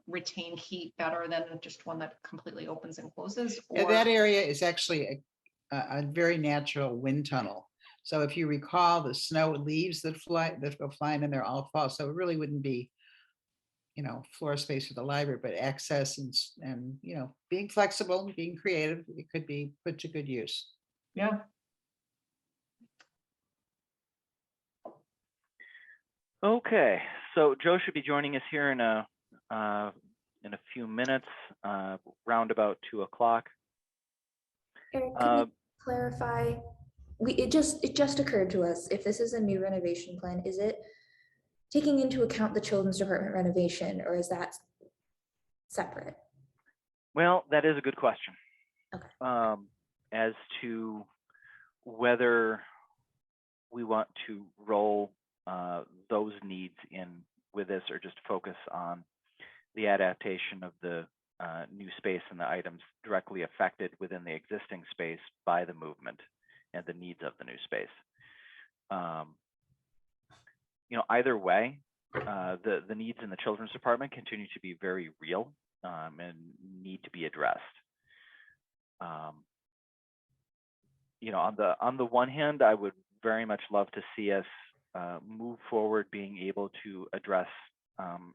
retain heat better than just one that completely opens and closes. Yeah, that area is actually a very natural wind tunnel. So if you recall, the snow leaves that go flying in there all fall. So it really wouldn't be, floor space for the library, but access and being flexible, being creative, it could be put to good use. Yeah. Okay, so Joe should be joining us here in a few minutes, round about 2 o'clock. Eric, can you clarify? It just occurred to us, if this is a new renovation plan, is it taking into account the children's department renovation, or is that separate? Well, that is a good question. Okay. As to whether we want to roll those needs in with this, or just focus on the adaptation of the new space and the items directly affected within the existing space by the movement and the needs of the new space. Either way, the needs in the children's department continue to be very real and need to be addressed. On the one hand, I would very much love to see us move forward being able to address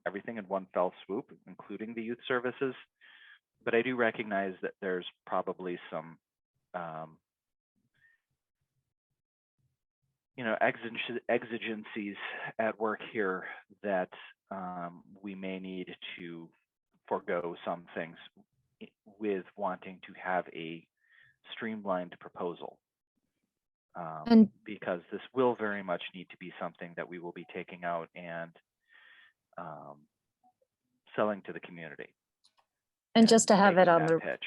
everything in one fell swoop, including the youth services. But I do recognize that there's probably some exigencies at work here that we may need to forego some things with wanting to have a streamlined proposal. Because this will very much need to be something that we will be taking out and selling to the community. And just to have it on the pitch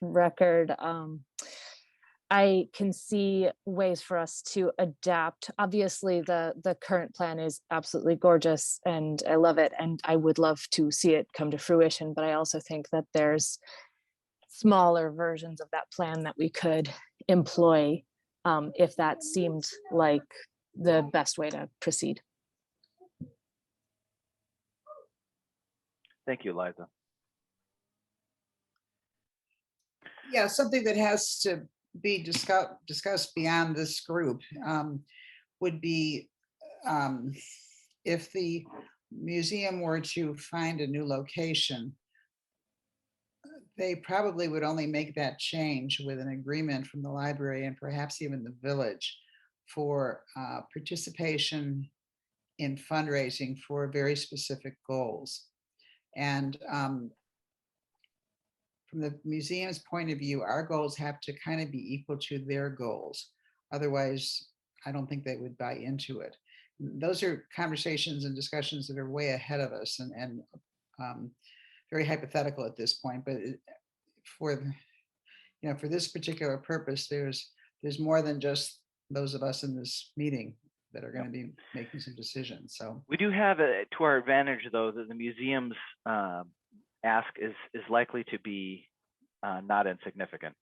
record, I can see ways for us to adapt. Obviously, the current plan is absolutely gorgeous and I love it. And I would love to see it come to fruition. But I also think that there's smaller versions of that plan that we could employ if that seemed like the best way to proceed. Thank you, Eliza. Yeah, something that has to be discussed beyond this group would be if the museum were to find a new location, they probably would only make that change with an agreement from the library and perhaps even the village for participation in fundraising for very specific goals. And from the museum's point of view, our goals have to kind of be equal to their goals. Otherwise, I don't think they would buy into it. Those are conversations and discussions that are way ahead of us and very hypothetical at this point. But for this particular purpose, there's more than just those of us in this meeting that are going to be making some decisions. So we do have it to our advantage, though, that the museum's ask is likely to be not insignificant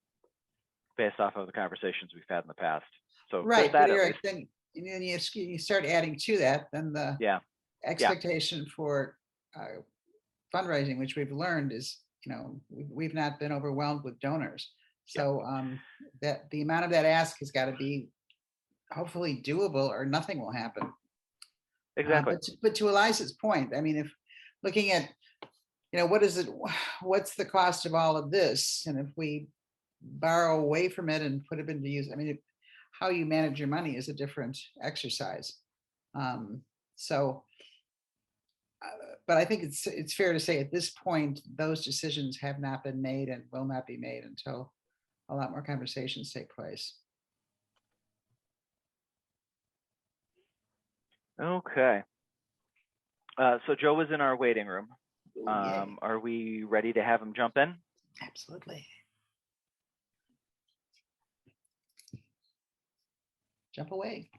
based off of the conversations we've had in the past. So right, but Eric, then you start adding to that, then the expectation for fundraising, which we've learned is, we've not been overwhelmed with donors. So that the amount of that ask has got to be hopefully doable, or nothing will happen. Exactly. But to Eliza's point, I mean, if looking at, what's the cost of all of this? And if we borrow away from it and put it into use, I mean, how you manage your money is a different exercise. But I think it's fair to say at this point, those decisions have not been made and will not be made until a lot more conversations take place. Okay. So Joe was in our waiting room. Ooh, yay. Are we ready to have him jump in? Absolutely. Jump away.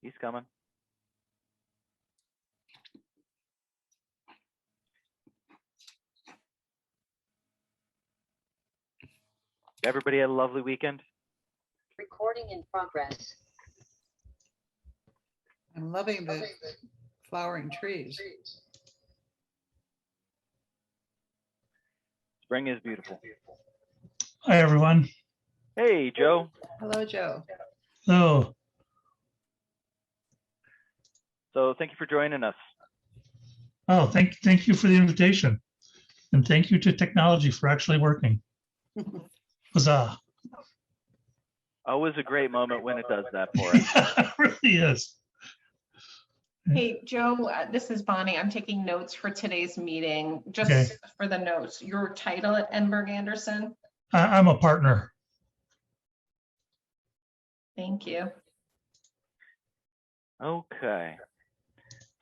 He's coming. Everybody had a lovely weekend. Recording in progress. I'm loving the flowering trees. Spring is beautiful. Hi, everyone. Hey, Joe. Hello, Joe. Hello. So thank you for joining us. Oh, thank you for the invitation. And thank you to technology for actually working. Huzzah. Always a great moment when it does that for us. Yeah, it really is. Hey, Joe, this is Bonnie. I'm taking notes for today's meeting. Just Okay. for the notes, your title at Engberg Anderson? I'm a partner. Thank you. Okay.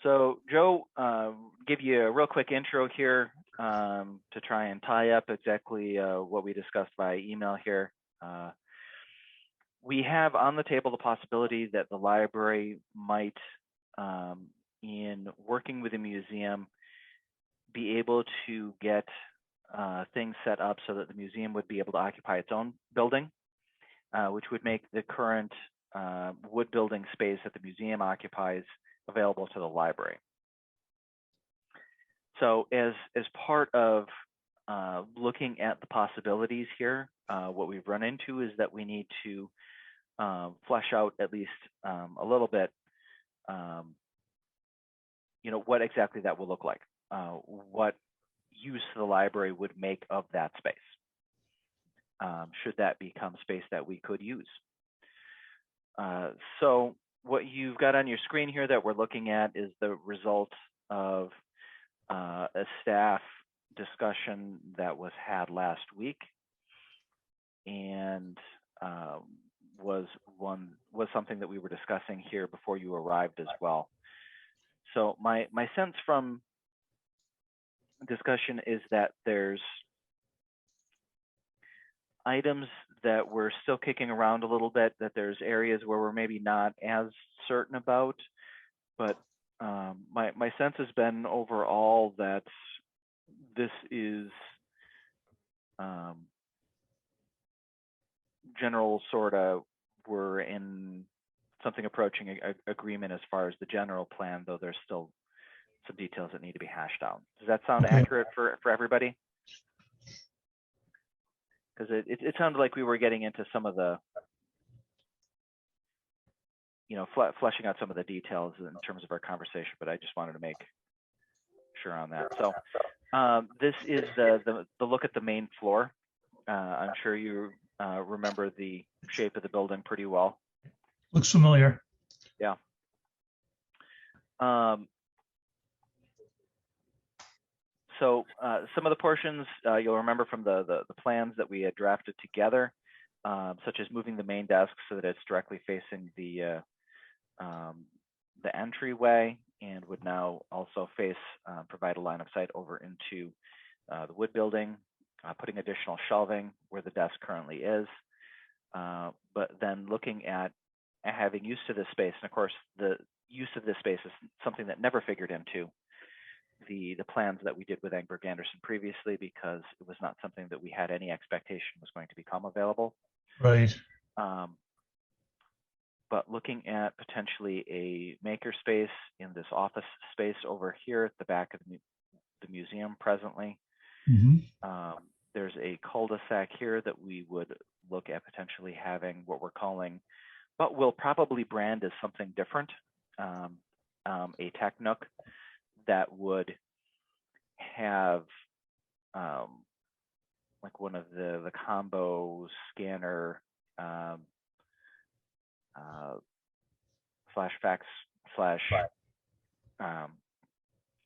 So Joe, give you a real quick intro here to try and tie up exactly what we discussed via email here. We have on the table the possibility that the library might, in working with the museum, be able to get things set up so that the museum would be able to occupy its own building, which would make the current wood building space that the museum occupies available to the library. So as part of looking at the possibilities here, what we've run into is that we need to flesh out at least a little bit, what exactly that will look like, what use the library would make of that space, should that become space that we could use. So what you've got on your screen here that we're looking at is the result of a staff discussion that was had last week, and was something that we were discussing here before you arrived as well. So my sense from discussion is that there's items that we're still kicking around a little bit, that there's areas where we're maybe not as certain about, but my sense has been overall that this is general sort of, we're in something approaching a agreement as far as the general plan, though there's still some details that need to be hashed out. Does that sound accurate for everybody? Because it sounded like we were getting into some of the, fleshing out some of the details in terms of our conversation, but I just wanted to make sure on that. So this is the look at the main floor. I'm sure you remember the shape of the building pretty well. Looks familiar. Yeah. So some of the portions you'll remember from the plans that we had drafted together, such as moving the main desk so that it's directly facing the entryway, and would now also provide a line of sight over into the wood building, putting additional shelving where the desk currently is, but then looking at having use to this space. And of course, the use of this space is something that never figured into the plans that we did with Engberg Anderson previously, because it was not something that we had any expectation was going to become available. Right. But looking at potentially a maker space in this office space over here at the back of the museum presently, Mm-hmm. There's a cul-de-sac here that we would look at potentially having what we're calling, but we'll probably brand as something different, a tech nook that would have like one of the combo scanner slash fax slash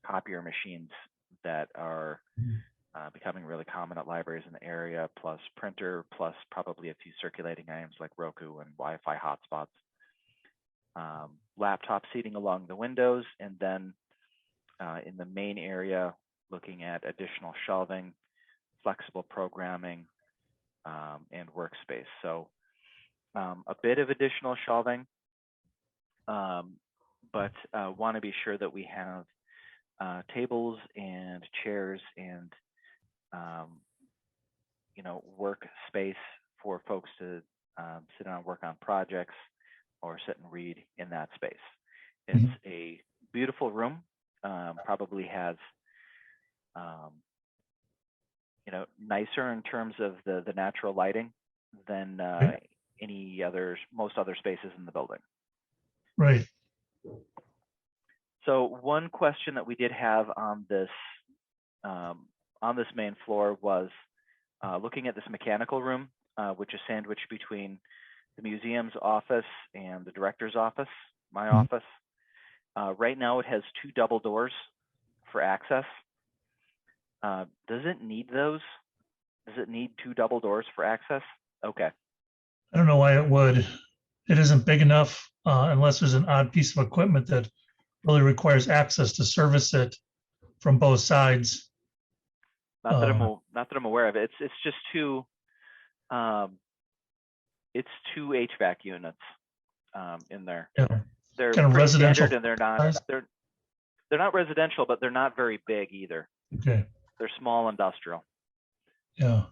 copier machines that are becoming really common at libraries in the area, plus printer, plus probably a few circulating items like Roku and Wi-Fi hotspots. Laptop seating along the windows, and then in the main area, looking at additional shelving, flexible programming, and workspace. So a bit of additional shelving, but want to be sure that we have tables and chairs and workspace for folks to sit down and work on projects or sit and read in that space. It's a beautiful room, probably has nicer in terms of the natural lighting than most other spaces in the building. Right. So one question that we did have on this main floor was looking at this mechanical room, which is sandwiched between the museum's office and the director's office, my office. Right now it has 2 double doors for access. Does it need those? Does it need 2 double doors for access? Okay. I don't know why it would. It isn't big enough unless there's an odd piece of equipment that really requires access to service it from both sides. Not that I'm aware of it. It's just 2. It's 2 HVAC units in there. Yeah. They're kind of pretty residential standard, and they're not residential, but they're not very big either. Okay. They're small industrial. Yeah.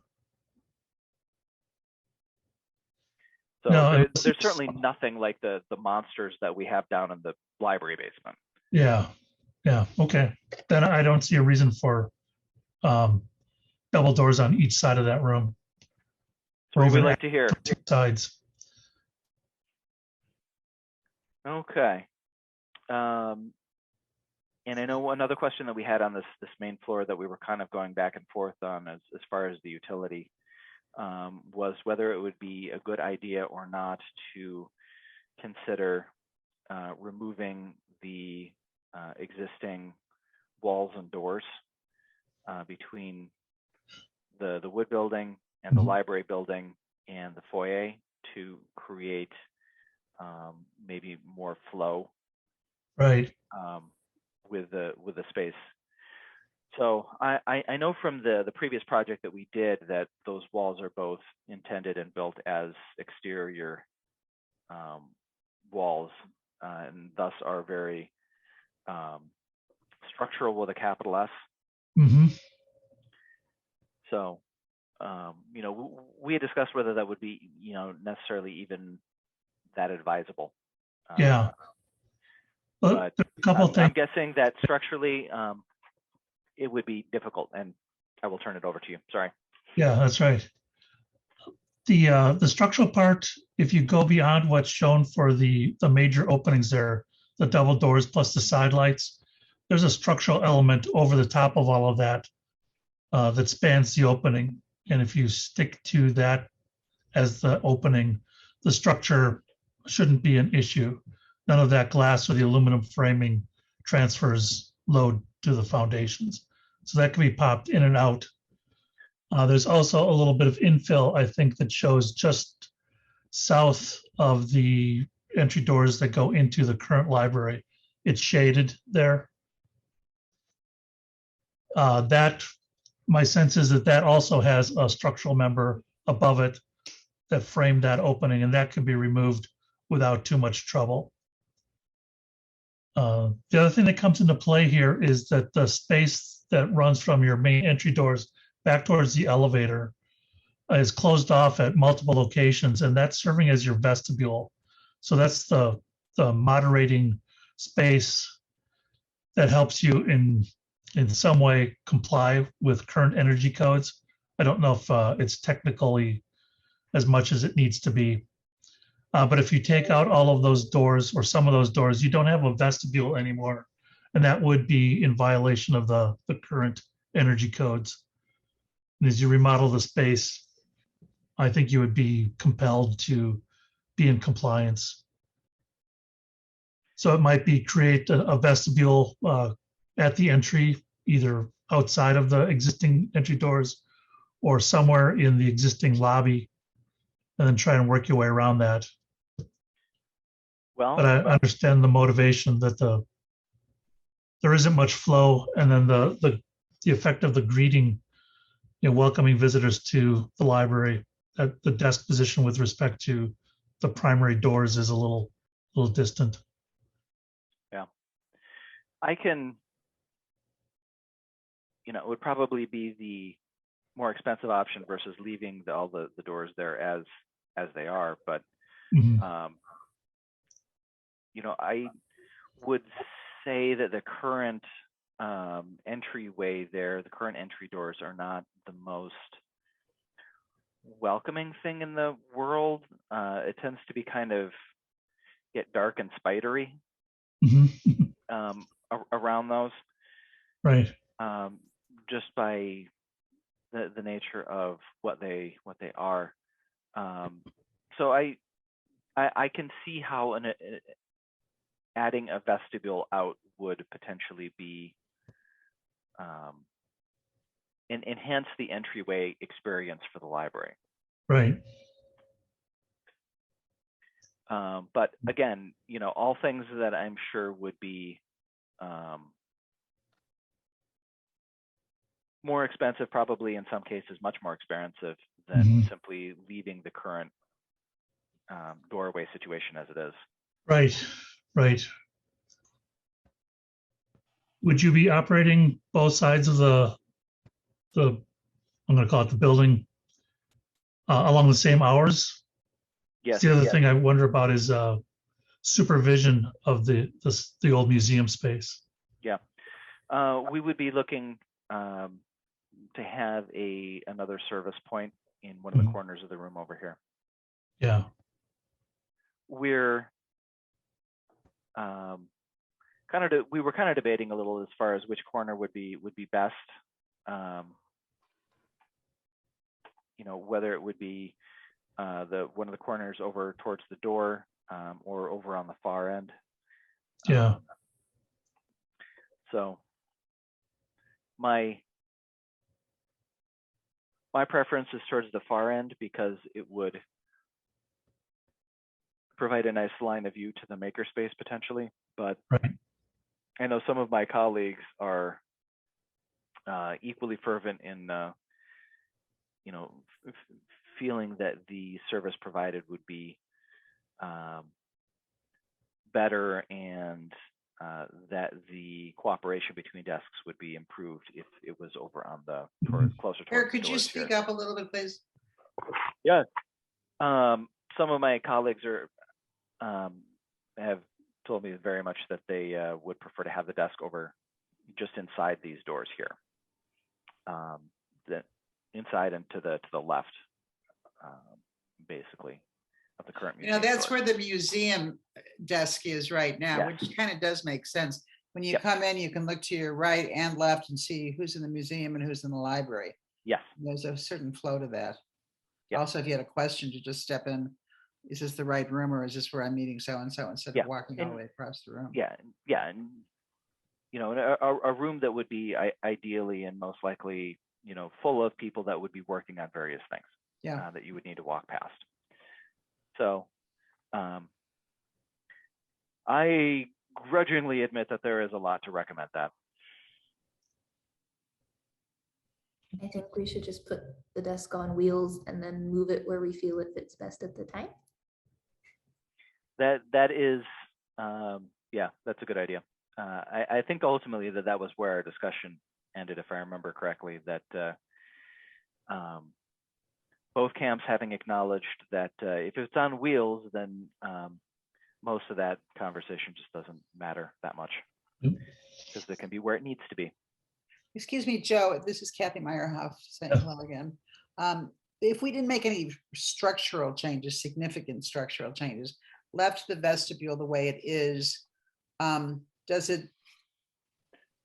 So No, there's certainly nothing like the monsters that we have down in the library basement. Yeah. Yeah. Okay. Then I don't see a reason for double doors on each side of that room. So what we like to hear. Sides. Okay. And I know another question that we had on this main floor that we were kind of going back and forth on as far as the utility was whether it would be a good idea or not to consider removing the existing walls and doors between the Wood building and the library building and the foyer to create maybe more flow. Right. With the space. So I know from the previous project that we did that those walls are both intended and built as exterior walls and thus are very structural with a capital S. Mm-hmm. So we had discussed whether that would be necessarily even that advisable. Yeah. But a couple things. I'm guessing that structurally it would be difficult, and I will turn it over to you. Sorry. Yeah, that's right. The structural part, if you go beyond what's shown for the major openings there, the double doors plus the side lights, there's a structural element over the top of all of that that spans the opening. And if you stick to that as the opening, the structure shouldn't be an issue. None of that glass or the aluminum framing transfers load to the foundations. So that can be popped in and out. There's also a little bit of infill, I think, that shows just south of the entry doors that go into the current library. It's shaded there. My sense is that also has a structural member above it that framed that opening, and that can be removed without too much trouble. The other thing that comes into play here is that the space that runs from your main entry doors back towards the elevator is closed off at multiple locations, and that's serving as your vestibule. So that's the moderating space that helps you in some way comply with current energy codes I don't know if it's technically as much as it needs to be. But if you take out all of those doors or some of those doors, you don't have a vestibule anymore. And that would be in violation of the current energy codes. And as you remodel the space, I think you would be compelled to be in compliance. So it might be create a vestibule at the entry, either outside of the existing entry doors or somewhere in the existing lobby, and then try and work your way around that. Well, But I understand the motivation that there isn't much flow, and then the effect of the greeting, welcoming visitors to the library at the desk position with respect to the primary doors is a little distant. yeah, I can, it would probably be the more expensive option versus leaving all the doors there as they are. But, Mhm. I would say that the current entryway there, the current entry doors are not the most welcoming thing in the world. It tends to be kind of get dark and spidery Mhm. around those. Right. Just by the nature of what they are. So I can see how adding a vestibule out would potentially be enhance the entryway experience for the library. Right. But again, all things that I'm sure would be more expensive, probably in some cases much more expensive than Mhm. simply leaving the current doorway situation as it is. Right. Right. Would you be operating both sides of the I'm going to call it the building along the same hours? Yes. The other thing I wonder about is supervision of the old museum space. Yeah. We would be looking to have another service point in one of the Mhm. corners of the room over here. Yeah. We were kind of debating a little as far as which corner would be best. Whether it would be one of the corners over towards the door or over on the far end. Yeah. So my preference is towards the far end because it would provide a nice line of view to the makerspace potentially. But Right. I know some of my colleagues are equally fervent in feeling that the service provided would be better, and that the cooperation between desks would be improved if it was over on the closer towards Eric, could the you doors speak here. up a little bit, please? Yeah. Some of my colleagues have told me very much that they would prefer to have the desk over just inside these doors here. The inside and to the left, basically, of the current museum That's doors. where the museum desk is right now, Yes. which kind of does make sense. When you Yep. come in, you can look to your right and left and see who's in the museum and who's in the library. Yes. There's a certain flow to that. Yep. Also, if you had a question, to just step in, is this the right room or is this where I'm meeting so-and-so, instead Yeah. of walking all the And- way across the room? Yeah, and a room that would be ideally and most likely full of people that would be working on various things. Yeah. That you would need to walk past. So I grudgingly admit that there is a lot to recommend that. I think we should just put the desk on wheels and then move it where we feel it fits best at the time. That is, yeah, that's a good idea. I think ultimately that was where our discussion ended, if I remember correctly, that both camps having acknowledged that if it's on wheels, then most of that conversation just doesn't matter that much, because it can be where it needs to be. Excuse me, Joe, this is Kathy Meierhoff saying hello again. If we didn't make any structural changes, significant structural changes, left the vestibule the way it is, does it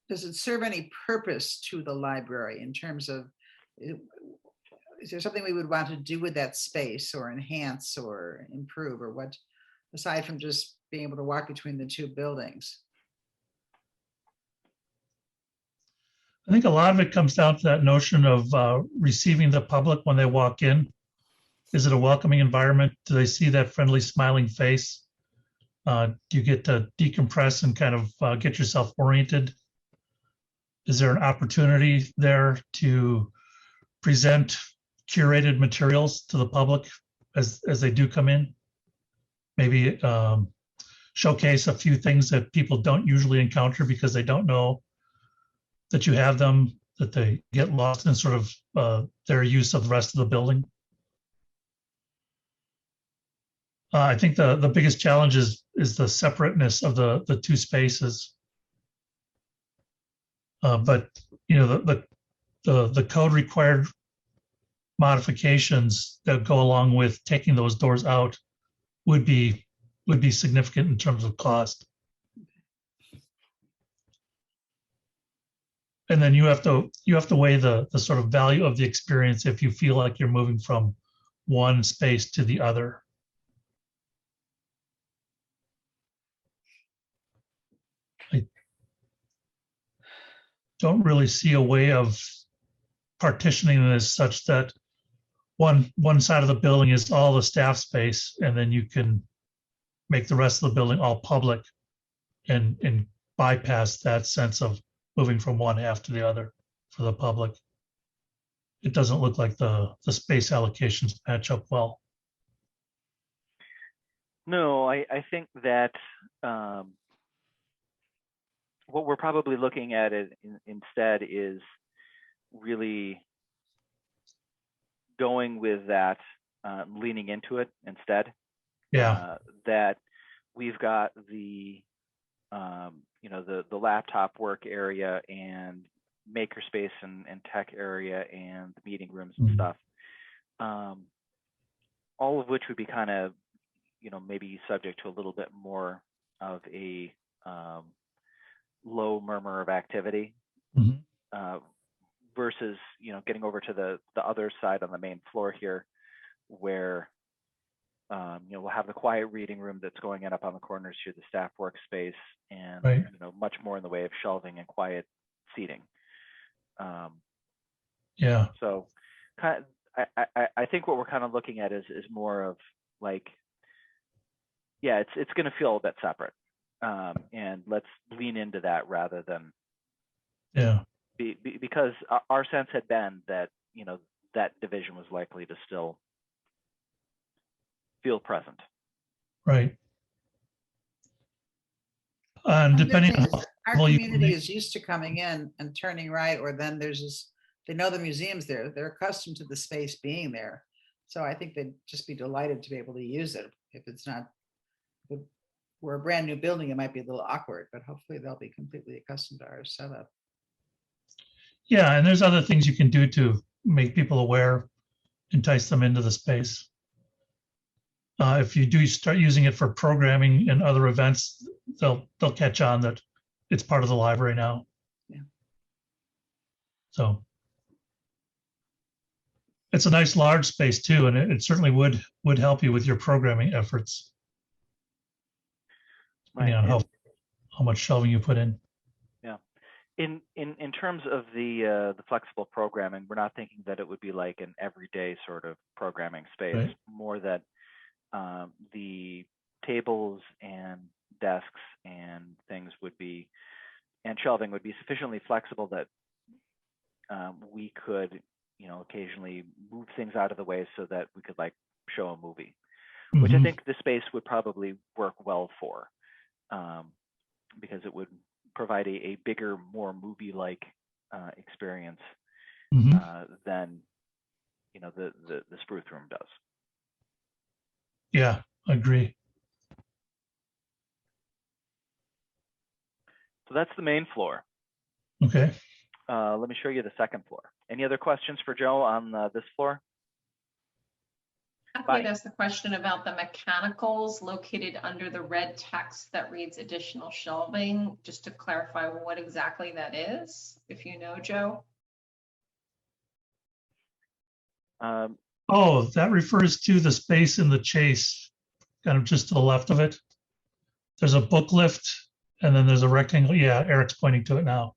serve any purpose to the library in terms of, is there something we would want to do with that space or enhance or improve, or what, aside from just being able to walk between the two buildings? I think a lot of it comes down to that notion of receiving the public when they walk in. Is it a welcoming environment? Do they see that friendly, smiling face? Do you get to decompress and kind of get yourself oriented? Is there an opportunity there to present curated materials to the public as they do come in? Maybe showcase a few things that people don't usually encounter because they don't know that you have them, that they get lost in sort of their use of the rest of the building. I think the biggest challenge is the separateness of the two spaces. But you know, the code required modifications that go along with taking those doors out would be significant in terms of cost. And then you have to weigh the sort of value of the experience if you feel like you're moving from one space to the other. I don't really see a way of partitioning this such that one side of the building is all the staff space, and then you can make the rest of the building all public and bypass that sense of moving from one half to the other for the public. It doesn't look like the space allocations match up well. No, I think that what we're probably looking at instead is really going with that, leaning into it instead. Yeah. That we've got the the laptop work area and makerspace and tech area and the meeting rooms and stuff, all of which would be kind of, maybe subject to a little bit more of a low murmur of activity, versus, getting over to the other side on the main floor here, where we'll have the quiet reading room that's going up on the corners here, the staff workspace, and right. Much more in the way of shelving and quiet seating. Yeah. So, I think what we're kind of looking at is more of like, yeah, it's going to feel a bit separate, and let's lean into that rather than, because our sense had been that that division was likely to still feel present. Right. And depending on our community is used to coming in and turning right, or then there's this, they know the museum's there. They're accustomed to the space being there. So I think they'd just be delighted to be able to use it. If it's not, if we're a brand new building, it might be a little awkward, but hopefully they'll be completely accustomed to our setup. Yeah, and there's other things you can do to make people aware, entice them into the space. If you do start using it for programming and other events, they'll catch on that it's part of the library now. Yeah. So it's a nice large space too, and it certainly would help you with your programming efforts, depending on how much shelving you put in. Yeah. In terms of the flexible programming, we're not thinking that it would be like an everyday sort of programming space, right. More that the tables and desks and things would be, and shelving would be sufficiently flexible that we could, occasionally move things out of the way so that we could like show a movie, which I think the space would probably work well for, because it would provide a bigger, more movie-like experience than the spruce room does. Yeah, I agree. So that's the main floor. Okay. Let me show you the second floor. Any other questions for Joe on this floor? Kathy, that's the question about the mechanicals located under the red text that reads additional shelving. Just to clarify what exactly that is, if you know, Joe. Oh, that refers to the space in the chase, kind of just to the left of it. There's a book lift and then there's a rectangle. Yeah, Eric's pointing to it now.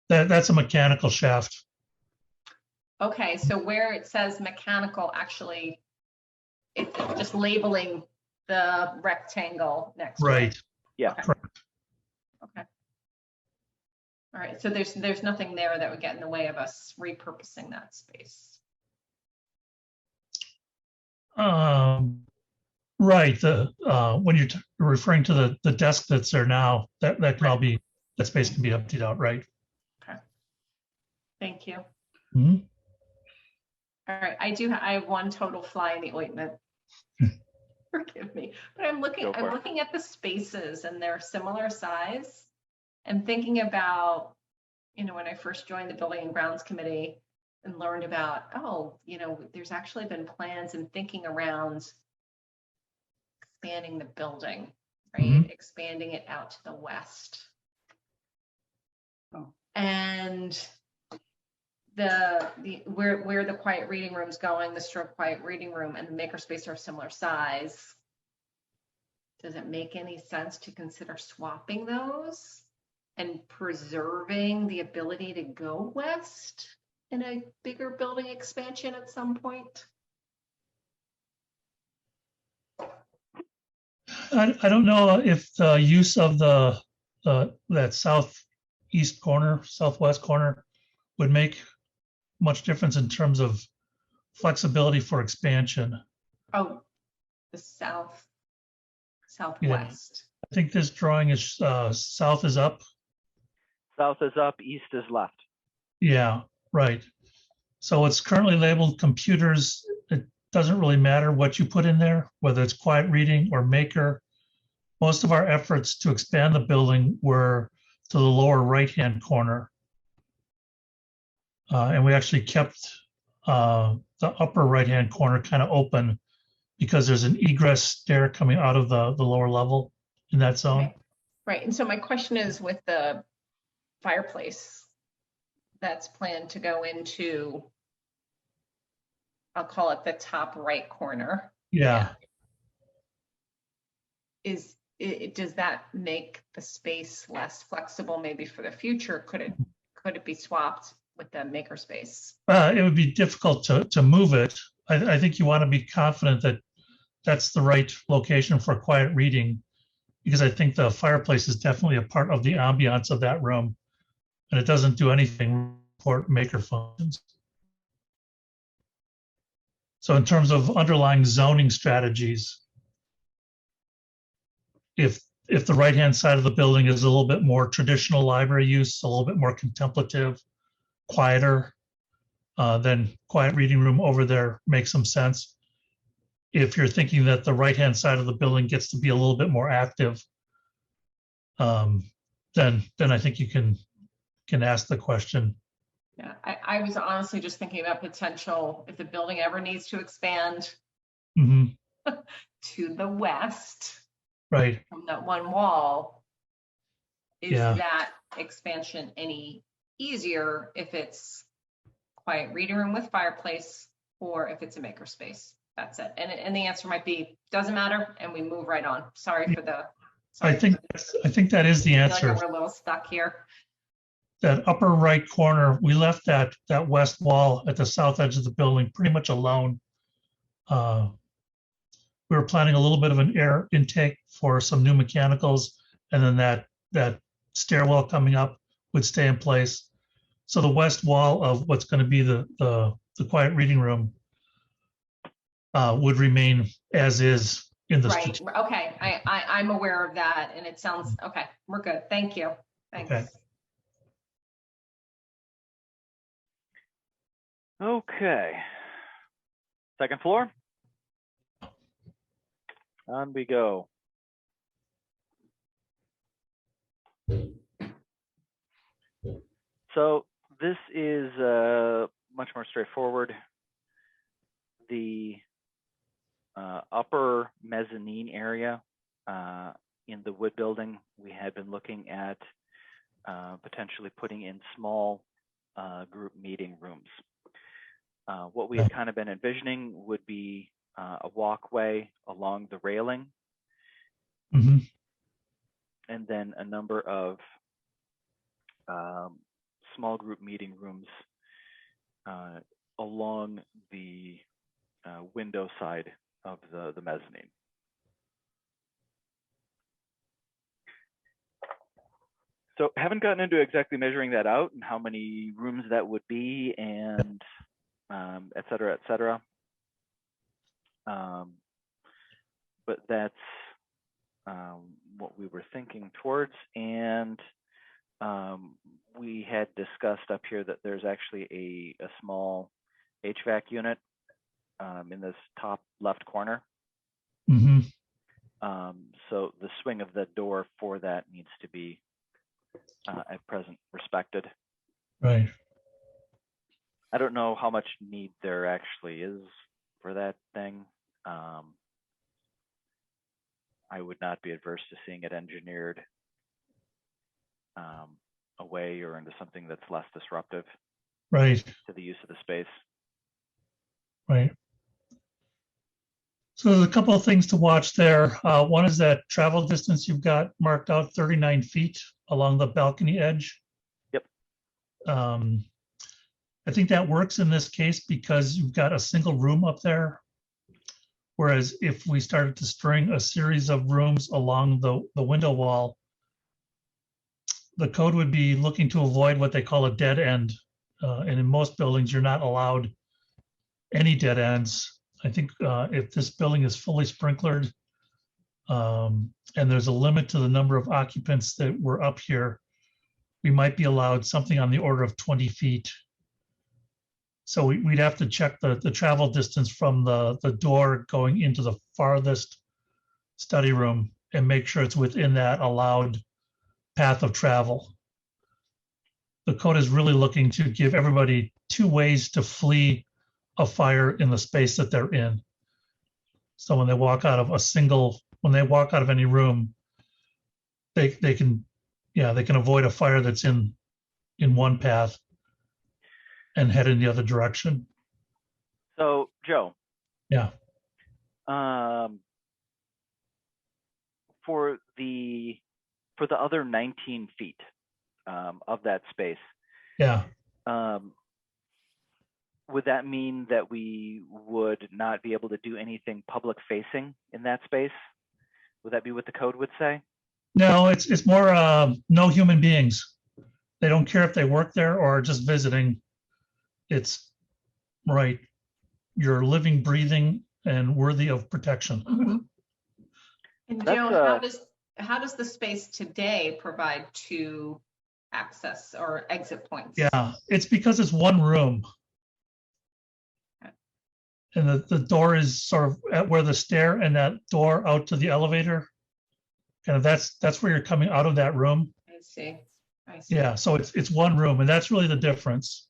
That's a mechanical shaft. Okay, so where it says mechanical, actually, it's just labeling the rectangle next to it. Right. Yeah. Okay. Correct. Okay. All right, so there's nothing there that would get in the way of us repurposing that space. Right. When you're referring to the desk that's there now, that can all be, that space can be emptied out, right? Okay. Thank you. Mhm. All right, I have one total fly in the ointment. Forgive me, but I'm looking at the spaces and they're similar size. And thinking about, when I first joined the Building and Grounds Committee and learned about, there's actually been plans and thinking around expanding the building, right? Mhm. Expanding it out to the west. Oh. And where the quiet reading room's going, the stroke quiet reading room and the makerspace are similar size. Does it make any sense to consider swapping those and preserving the ability to go west in a bigger building expansion at some point? I don't know if the use of that southeast corner, southwest corner would make much difference in terms of flexibility for expansion. Oh, the southwest. I think this drawing is south is up. South is up, east is left. Yeah, right. So it's currently labeled computers. It doesn't really matter what you put in there, whether it's quiet reading or maker. Most of our efforts to expand the building were to the lower right-hand corner. And we actually kept the upper right-hand corner kind of open because there's an egress stair coming out of the lower level in that zone. Okay. Right, and so my question is with the fireplace that's planned to go into, I'll call it the top right corner. Yeah. Does that make the space less flexible maybe for the future? Could it be swapped with the makerspace? It would be difficult to move it. I think you want to be confident that that's the right location for quiet reading, because I think the fireplace is definitely a part of the ambiance of that room, and it doesn't do anything for maker functions. So in terms of underlying zoning strategies, if the right-hand side of the building is a little bit more traditional library use, a little bit more contemplative, quieter, then quiet reading room over there makes some sense. If you're thinking that the right-hand side of the building gets to be a little bit more active, then I think you can ask the question. Yeah, I was honestly just thinking about potential, if the building ever needs to expand Mhm. to the west Right. from that one wall, is Yeah. that expansion any easier if it's quiet reading room with fireplace or if it's a makerspace? That's it. And the answer might be, doesn't matter, and we move right on. Sorry for the. I think that is the I feel answer. like we're a little stuck here. That upper right corner, we left that west wall at the south edge of the building pretty much alone. We were planning a little bit of an air intake for some new mechanicals, and then that stairwell coming up would stay in place. So the west wall of what's going to be the quiet reading room would remain as is in the Right. Okay. I'm aware of that, and it sounds okay. We're good. Thank you. Thanks. Okay. Okay. Second floor. On we go. So this is much more straightforward. The upper mezzanine area in the wood building, we had been looking at potentially putting in small group meeting rooms. What we had kind of been envisioning would be a walkway along the railing, Mhm. and then a number of small group meeting rooms along the window side of the mezzanine. So haven't gotten into exactly measuring that out and how many rooms that would be, and et cetera, et cetera. But that's what we were thinking towards. And we had discussed up here that there's actually a small HVAC unit in this top left corner. Mhm. So the swing of the door for that needs to be at present respected. Right. I don't know how much need there actually is for that thing. I would not be adverse to seeing it engineered away or into something that's less disruptive Right. to the use of the space. Right. So there's a couple of things to watch there. One is that travel distance you've got marked out 39 feet along the balcony edge. Yep. I think that works in this case because you've got a single room up there. Whereas if we started to string a series of rooms along the window wall, the code would be looking to avoid what they call a dead end. And in most buildings, you're not allowed any dead ends. I think if this building is fully sprinklered and there's a limit to the number of occupants that were up here, we might be allowed something on the order of 20 feet. So we'd have to check the travel distance from the door going into the farthest study room and make sure it's within that allowed path of travel. The code is really looking to give everybody two ways to flee a fire in the space that they're in. So when they walk out of when they walk out of any room, they can avoid a fire that's in one path and head in the other direction. So Joe. Yeah. For the other 19 feet of that space. Yeah. Would that mean that we would not be able to do anything public facing in that space? Would that be what the code would say? No, it's more no human beings. They don't care if they work there or are just visiting. It's right. You're living, breathing, and worthy of protection. And Joe, how does the space today provide two access or exit points? Yeah, it's because it's one room. And the door is sort of at where the stair and that door out to the elevator, kind of that's where you're coming out of that room. I see. Yeah, so it's one room, and that's really the difference.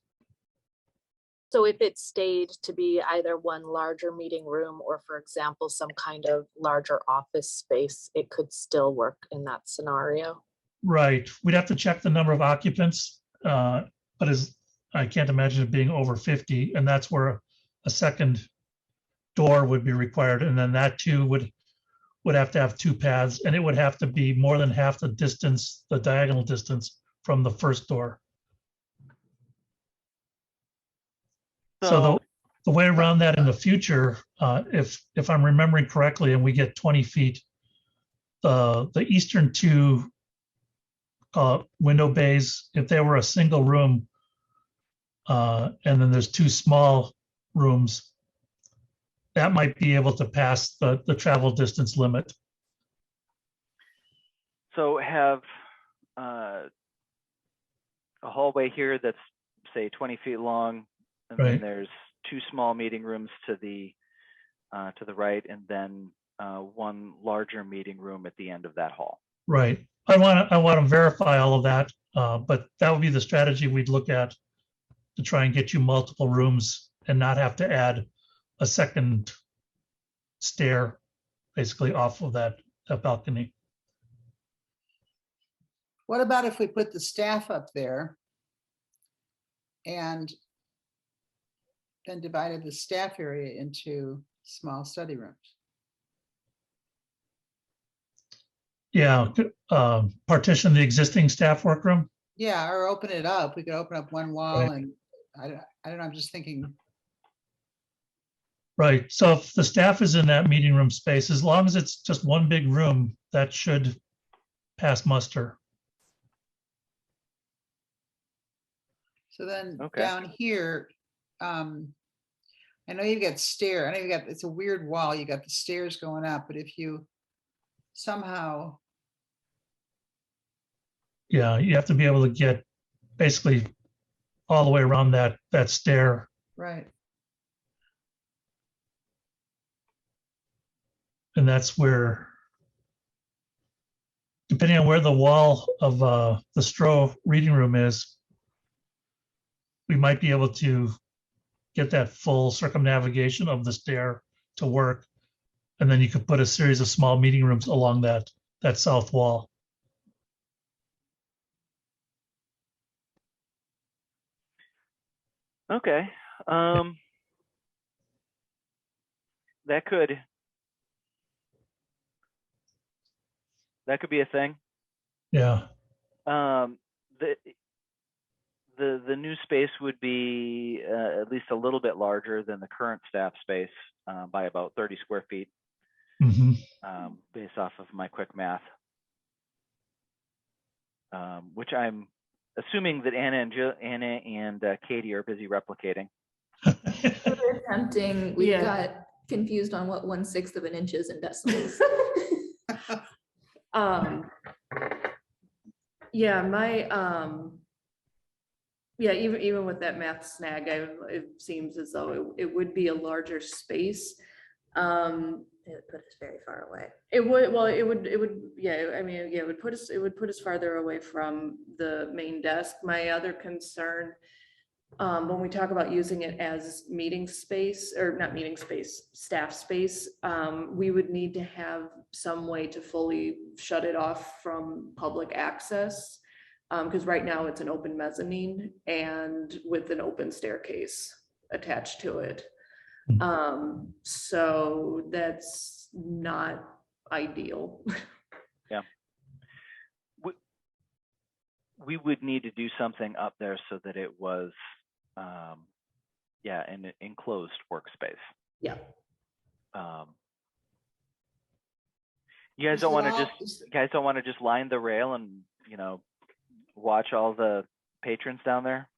So if it stayed to be either one larger meeting room or, for example, some kind of larger office space, it could still work in that scenario. Right. We'd have to check the number of occupants, but I can't imagine it being over 50, and that's where a second door would be required, and then that too would have to have two paths, and it would have to be more than half the distance, the diagonal distance from the first door. So the way around that in the future, if I'm remembering correctly, and we get 20 feet, the eastern two window bays, if they were a single room, and then there's two small rooms, that might be able to pass the travel distance limit. So have a hallway here that's say 20 feet long, and Right. then there's two small meeting rooms to the right, and then one larger meeting room at the end of that hall. Right. I want to verify all of that, but that would be the strategy we'd look at to try and get you multiple rooms and not have to add a second stair basically off of that balcony. What about if we put the staff up there and then divided the staff area into small study rooms? Yeah, partition the existing staff workroom. Yeah, or open it up. We could open up one wall Right. and I don't know, I'm just thinking, Right. So if the staff is in that meeting room space, as long as it's just one big room, that should pass muster. so then Okay. down here, I know you've got stair, I know it's a weird wall, you got the stairs going up, but if you somehow, Yeah, you have to be able to get basically all the way around that stair. right, And that's where, depending on where the wall of the Stroh reading room is, we might be able to get that full circumnavigation of the stair to work. And then you could put a series of small meeting rooms along that south wall. Okay. That could be a thing. Yeah. The new space would be at least a little bit larger than the current staff space by about 30 square feet, Hmm. based off of my quick math, which I'm assuming that Anna and Katie are busy replicating. We're attempting, we Yeah. got confused on what 1/6 of an inch is in decimals. Yeah, yeah, even with that math snag, it seems as though it would be a larger space. It would put us very far away. It would, well, it would, yeah, I mean, yeah, it would put us farther away from the main desk. My other concern, when we talk about using it as meeting space, or not meeting space, staff space, we would need to have some way to fully shut it off from public access. Because right now it's an open mezzanine and with an open staircase attached to it. So that's not ideal. Yeah. We would need to do something up there so that it was, yeah, an enclosed workspace. Yeah. You guys This don't is want to all- just line the rail and, watch all the patrons down there?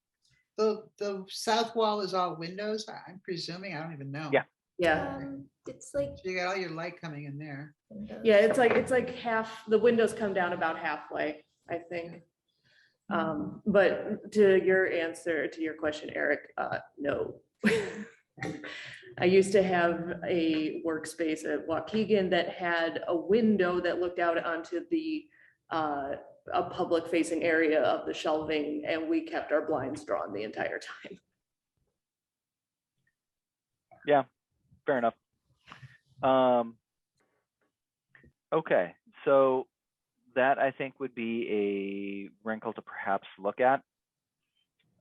the south wall is all windows, I'm presuming, I don't even know. Yeah. Yeah. It's like, So you got all your light coming in there. Yeah, it's like half, the windows come down about halfway, I think. But to your answer, to your question, Eric, no. I used to have a workspace at Waukegan that had a window that looked out onto the a public facing area of the shelving, and we kept our blinds drawn the entire time. Yeah, fair enough. Okay, so that I think would be a wrinkle to perhaps look at.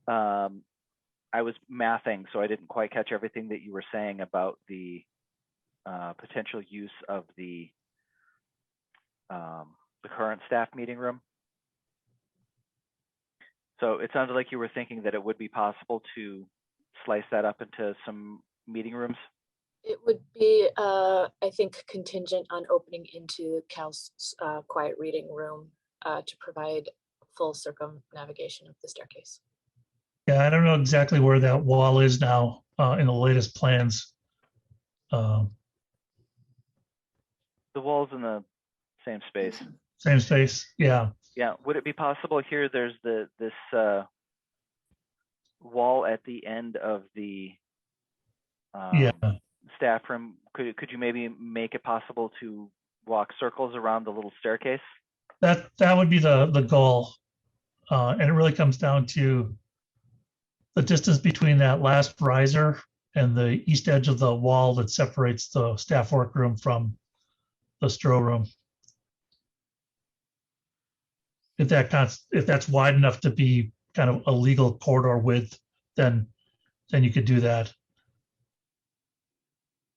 I was mathing, so I didn't quite catch everything that you were saying about the potential use of the current staff meeting room. So it sounded like you were thinking that it would be possible to slice that up into some meeting rooms. It would be, I think, contingent on opening into Cal's quiet reading room to provide full circumnavigation of the staircase. Yeah, I don't know exactly where that wall is now in the latest plans. The wall's in the same space. Same space, yeah. Yeah, would it be possible here, there's this wall at the end of the Yeah. staff room? Could you maybe make it possible to walk circles around the little staircase? That would be the goal. And it really comes down to the distance between that last riser and the east edge of the wall that separates the staff workroom from the Stro room. If that's wide enough to be kind of a legal corridor width, then you could do that.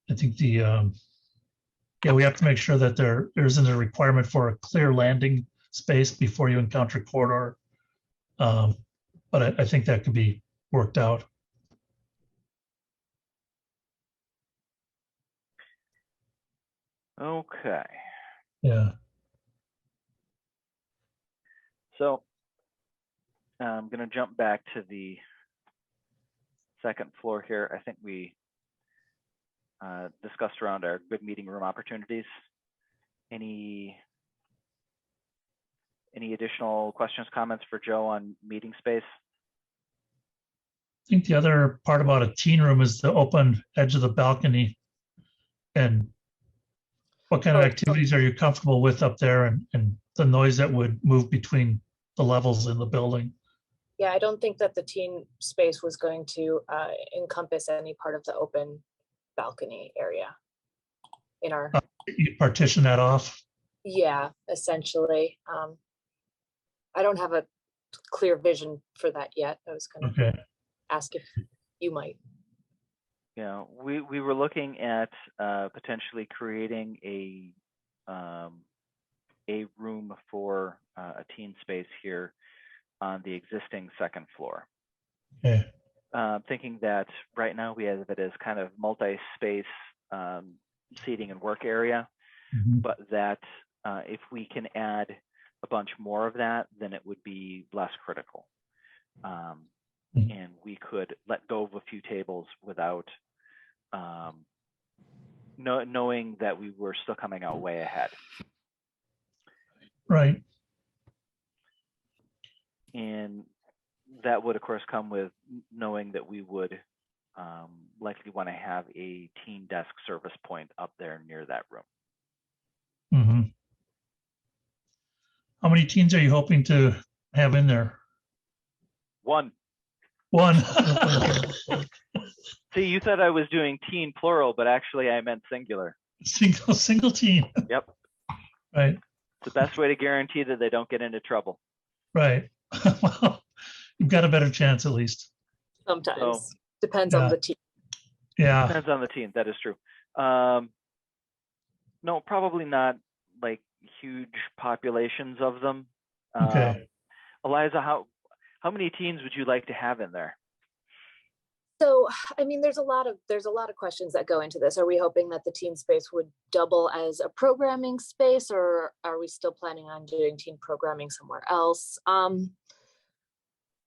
I think we have to make sure that there isn't a requirement for a clear landing space before you encounter corridor. But I think that could be worked out. Okay. Yeah. So I'm going to jump back to the second floor here. I think we discussed around our good meeting room opportunities. Any additional questions, comments for Joe on meeting space? I think the other part about a teen room is the open edge of the balcony, and what kind of activities are you comfortable with up there, and the noise that would move between the levels in the building. Yeah, I don't think that the teen space was going to encompass any part of the open balcony area in our. You partition that off? Yeah, essentially. I don't have a clear vision for that yet. I was going to ask if you might. Yeah, we were looking at potentially creating a room for a teen space here on the existing second floor. Okay. Thinking that right now we have it as kind of multi-space seating and work area, but that if we can add a bunch more of that, then it would be less critical. And we could let go of a few tables without knowing that we were still coming out way ahead. Right. And that would, of course, come with knowing that we would likely want to have a teen desk service point up there near that room. Mm-hmm. How many teens are you hoping to have in there? One. See, you said I was doing teen plural, but actually I meant singular. Single teen. Yep. Right. It's the best way to guarantee that they don't get into trouble. Right. Well, you've got a better chance at least. Sometimes. So, depends on the team. Yeah. Depends on the team. That is true. No, probably not like huge populations of them. Okay. Eliza, how many teens would you like to have in there? So, I mean, there's a lot of questions that go into this. Are we hoping that the teen space would double as a programming space, or are we still planning on doing teen programming somewhere else?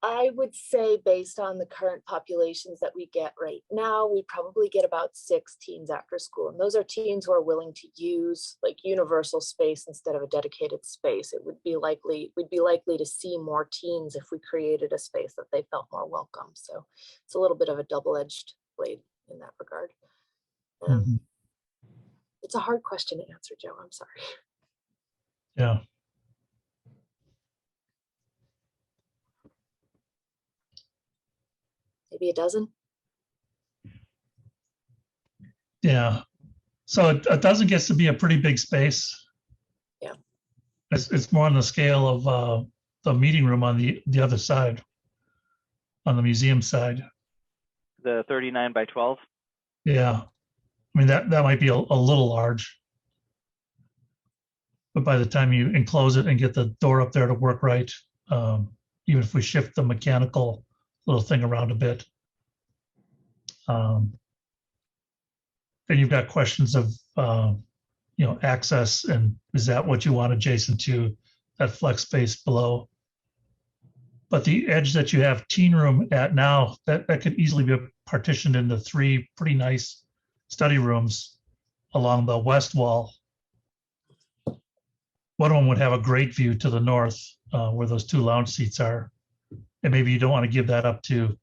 I would say based on the current populations that we get right now, we probably get about 6 teens after school. And those are teens who are willing to use like universal space instead of a dedicated space. We'd be likely to see more teens if we created a space that they felt more welcome. So it's a little bit of a double-edged blade in that regard. It's a hard question to answer, Joe. I'm sorry. Yeah. Maybe a dozen. Yeah. So a dozen gets to be a pretty big space. Yeah. It's more on the scale of the meeting room on the other side, on the museum side. The 39 by 12? Yeah. I mean, that might be a little large. But by the time you enclose it and get the door up there to work right, even if we shift the mechanical little thing around a bit. Then you've got questions of, access, and is that what you want adjacent to that flex space below? But the edge that you have teen room at now, that could easily be partitioned into 3 pretty nice study rooms along the west wall. One of them would have a great view to the north where those 2 lounge seats are. And maybe you don't want to give that up to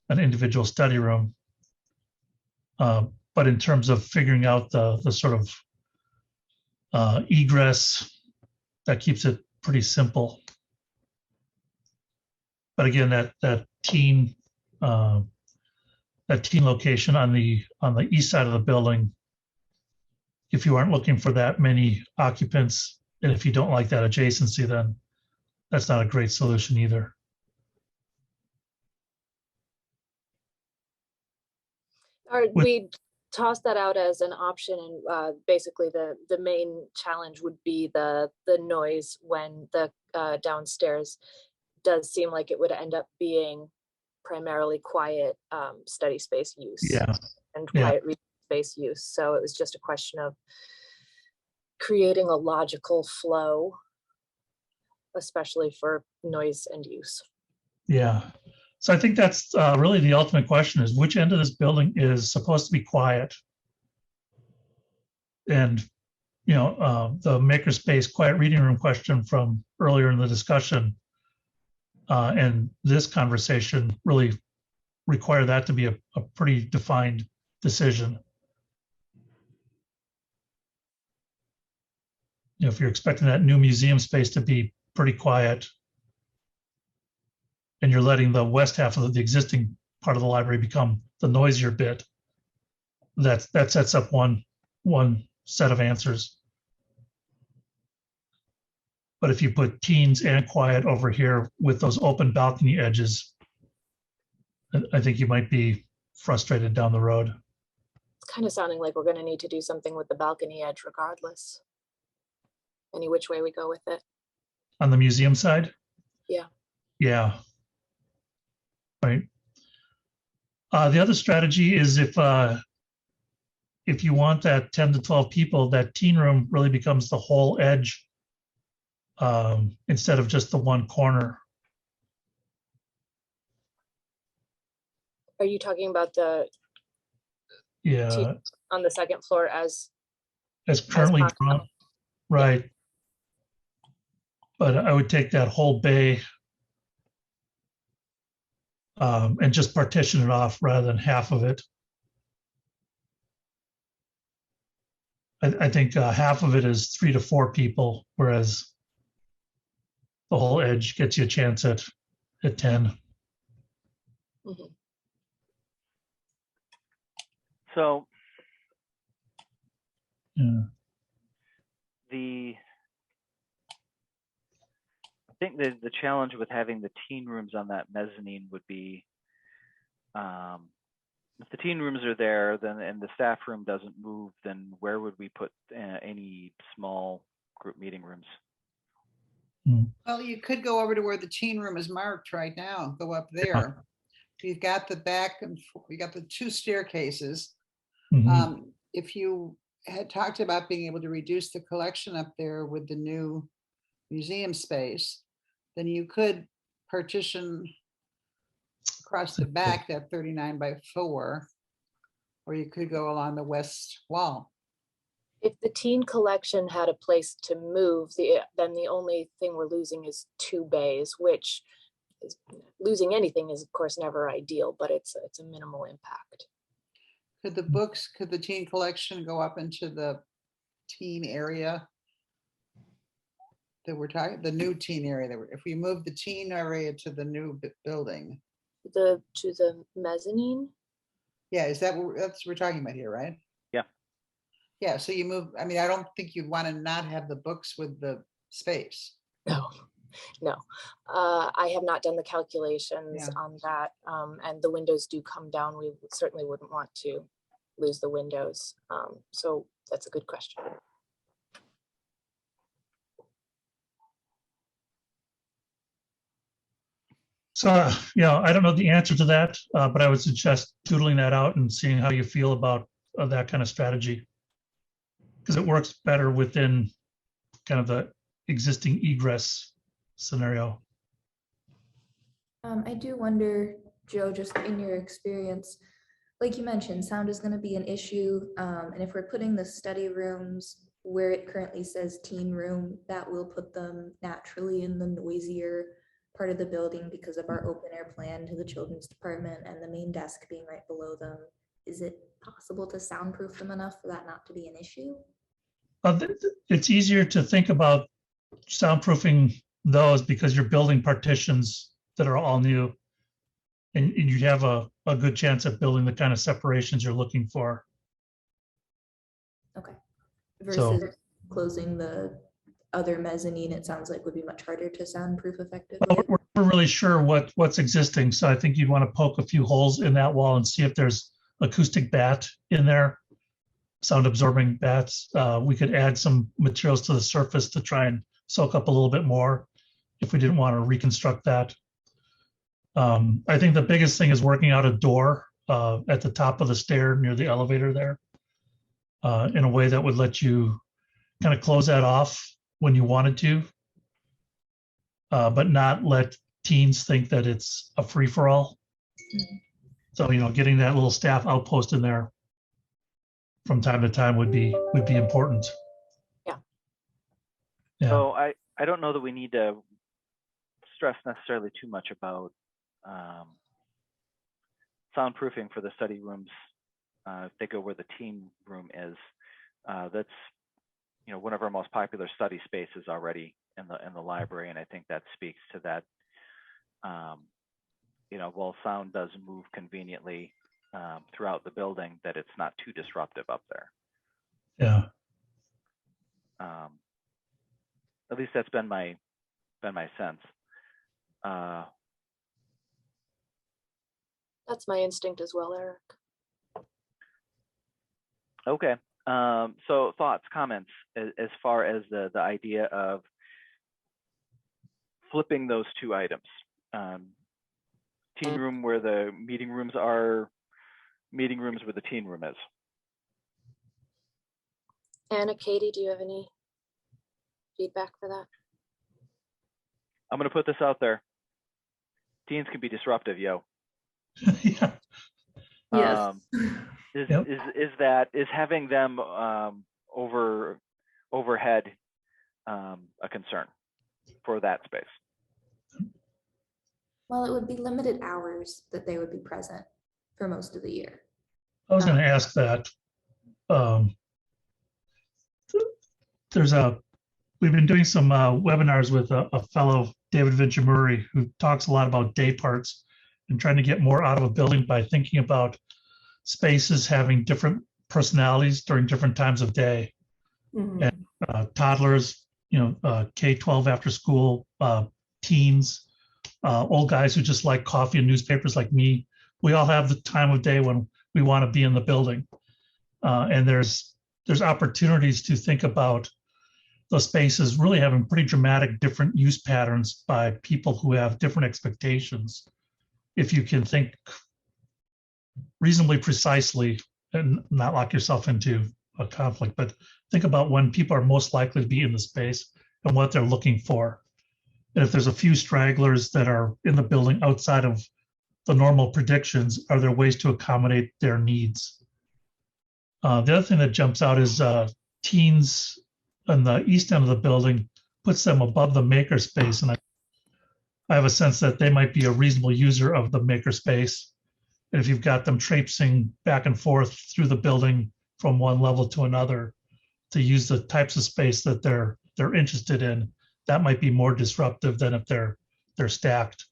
an individual study room. But in terms of figuring out the sort of egress that keeps it pretty simple. But again, that teen location on the east side of the building, if you aren't looking for that many occupants, and if you don't like that adjacency, then that's not a great solution either. All right, we tossed that out as an option, and basically the main challenge would be the noise when the downstairs does seem like it would end up being primarily quiet study space use. Yeah. And Yeah. quiet reading space use. So it was just a question of creating a logical flow, especially for noise and use. Yeah. So I think that's really the ultimate question, is which end of this building is supposed to be quiet? And, the makerspace quiet reading room question from earlier in the discussion and this conversation really require that to be a pretty defined decision. If you're expecting that new museum space to be pretty quiet, and you're letting the west half of the existing part of the library become the noisier bit, that sets up one set of answers. But if you put teens and quiet over here with those open balcony edges, I think you might be frustrated down the road. It's kind of sounding like we're going to need to do something with the balcony edge regardless, any which way we go with it. On the museum side? Yeah. Yeah. Right. The other strategy is if you want that 10 to 12 people, that teen room really becomes the whole edge instead of just the one corner. Are you talking about the Yeah. on the second floor as currently drawn? Right. Yeah. But I would take that whole bay and just partition it off rather than half of it. I think half of it is 3 to 4 people, whereas the whole edge gets you a chance at 10. Mm-hmm. So yeah. I think the challenge with having the teen rooms on that mezzanine would be if the teen rooms are there, then and the staff room doesn't move, then where would we put any small group meeting rooms? Well, you could go over to where the teen room is marked right now. Go up there. Yeah. You've got the back and you got the 2 staircases. Mm-hmm. If you had talked about being able to reduce the collection up there with the new museum space, then you could partition across the back that 39 by 4, or you could go along the west wall. If the teen collection had a place to move, then the only thing we're losing is 2 bays, which is, losing anything is of course never ideal, but it's a minimal impact. Could the teen collection go up into the teen area that we're talking, the new teen area if we move the teen area to the new building? To the mezzanine? Yeah, that's what we're talking about here, right? Yeah. Yeah, so you move, I mean, I don't think you'd want to not have the books with the space. No. I have not done the calculations on that. And the windows do come down. We certainly wouldn't want to lose the windows. So that's a good question. So, I don't know the answer to that, but I would suggest doodling that out and seeing how you feel about that kind of strategy, because it works better within kind of the existing egress scenario. I do wonder, Joe, just in your experience, like you mentioned, sound is going to be an issue. And if we're putting the study rooms where it currently says teen room, that will put them naturally in the noisier part of the building because of our open air plan to the children's department and the main desk being right below them. Is it possible to soundproof them enough for that not to be an issue? It's easier to think about soundproofing those because you're building partitions that are all new. And you have a good chance at building the kind of separations you're looking for. Okay. So- Versus closing the other mezzanine, it sounds like would be much harder to soundproof effectively. Well, we're not really sure what's existing, so I think you'd want to poke a few holes in that wall and see if there's acoustic bat in there, sound absorbing bats. We could add some materials to the surface to try and soak up a little bit more if we didn't want to reconstruct that. I think the biggest thing is working out a door at the top of the stair near the elevator there in a way that would let you kind of close that off when you wanted to, but not let teens think that it's a free-for-all. So, getting that little staff outpost in there from time to time would be important. Yeah. Yeah. So I don't know that we need to stress necessarily too much about soundproofing for the study rooms. If they go where the teen room is, that's one of our most popular study spaces already in the library, and I think that speaks to that. While sound does move conveniently throughout the building, that it's not too disruptive up there. Yeah. At least that's been my sense. That's my instinct as well, Eric. Okay. So thoughts, comments as far as the idea of flipping those two items. Teen room where the meeting rooms are, meeting rooms where the teen room is. Anna, Katie, do you have any feedback for that? I'm going to put this out there. Teens can be disruptive, yo. Yeah. Yes. Is having them overhead a concern for that space? Well, it would be limited hours that they would be present for most of the year. I was going to ask that. We've been doing some webinars with a fellow, David Vincimuri, who talks a lot about day parts and trying to get more out of a building by thinking about spaces having different personalities during different times of day. And toddlers, K-12 after school, teens, old guys who just like coffee and newspapers like me. We all have the time of day when we want to be in the building. And there's opportunities to think about those spaces really having pretty dramatic different use patterns by people who have different expectations. If you can think reasonably precisely and not lock yourself into a conflict, but think about when people are most likely to be in the space and what they're looking for. And if there's a few stragglers that are in the building outside of the normal predictions, are there ways to accommodate their needs? The other thing that jumps out is teens on the east end of the building puts them above the makerspace. And I have a sense that they might be a reasonable user of the makerspace. And if you've got them traipsing back and forth through the building from one level to another to use the types of space that they're interested in, that might be more disruptive than if they're stacked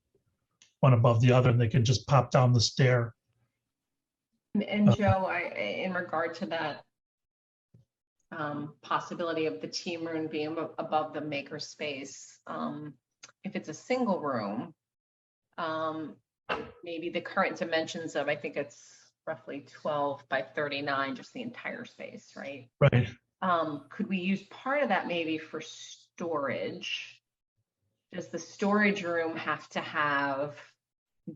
one above the other and they can just pop down the stair. And Joe, in regard to that possibility of the team room being above the maker space, if it's a single room, maybe the current dimensions of, I think it's roughly 12 by 39, just the entire space, right? Right. Could we use part of that maybe for storage? Does the storage room have to have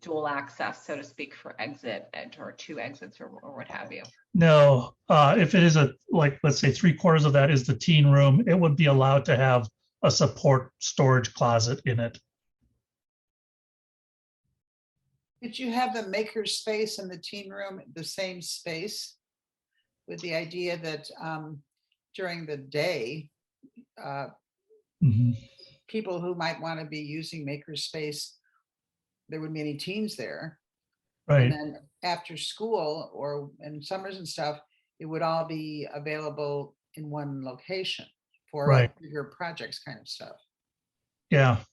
dual access, so to speak, for exit or two exits or what have you? No, if it is let's say 3/4 of that is the teen room, it would be allowed to have a support storage closet in it. Did you have the maker space and the teen room the same space with the idea that during the day, people who might want to be using maker space, there wouldn't be any teens there. Right. And then after school or in summers and stuff, it would all be available in one location. for Right. like bigger projects kind of stuff. Yeah.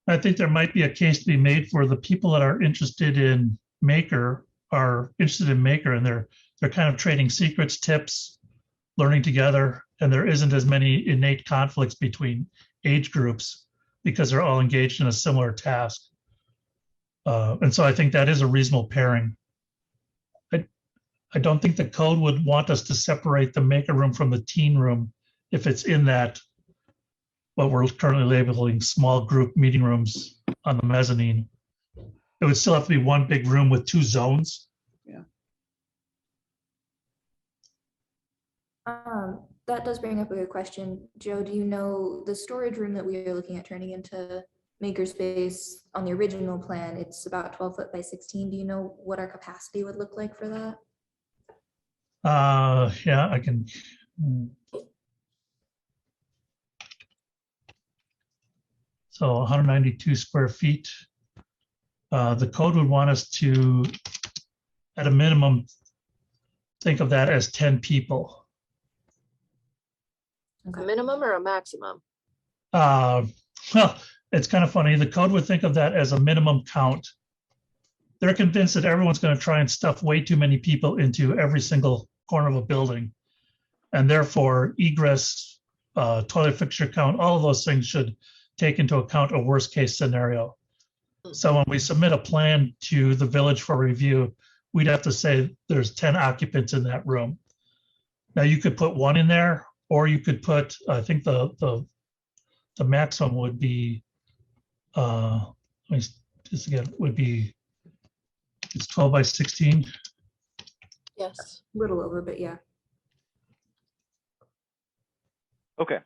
I think there might be a case to be made for the people that are interested in Maker and they're kind of trading secrets, tips, learning together, and there isn't as many innate conflicts between age groups because they're all engaged in a similar task. And so I think that is a reasonable pairing. I don't think the code would want us to separate the Maker room from the teen room if it's in that, what we're currently labeling small group meeting rooms on the mezzanine. It would still have to be one big room with 2 zones. Yeah. That does bring up a good question. Joe, do you know the storage room that we are looking at turning into makerspace on the original plan? It's about 12 foot by 16. Do you know what our capacity would look like for that? Yeah, I can. So 192 square feet. The code would want us to, at a minimum, think of that as 10 people. A minimum or a maximum? Well, it's kind of funny. The code would think of that as a minimum count. They're convinced that everyone's going to try and stuff way too many people into every single corner of a building. And therefore, egress, toilet fixture count, all of those things should take into account a worst case scenario. So when we submit a plan to the village for review, we'd have to say there's 10 occupants in that room. Now you could put 1 in there, or you could put, I think the maximum would be, let me just again, would be, it's 12 by 16. Yes. A little over, but yeah. Okay.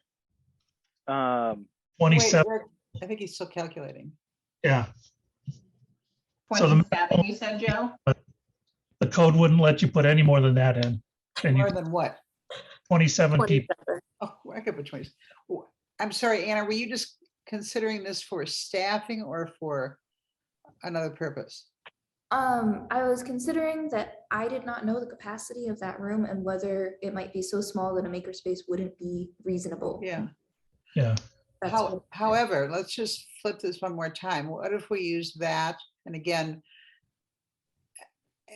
27. Wait, I think he's still calculating. Yeah. So 27, you said, Joe? The code wouldn't let you put any more than that in. And More than what? 27 people. Oh, I could put 20. Oh, I'm sorry, Anna, were you just considering this for staffing or for another purpose? I was considering that I did not know the capacity of that room and whether it might be so small that a makerspace wouldn't be reasonable. Yeah. Yeah. However, let's just flip this one more time. What if we use that? And again,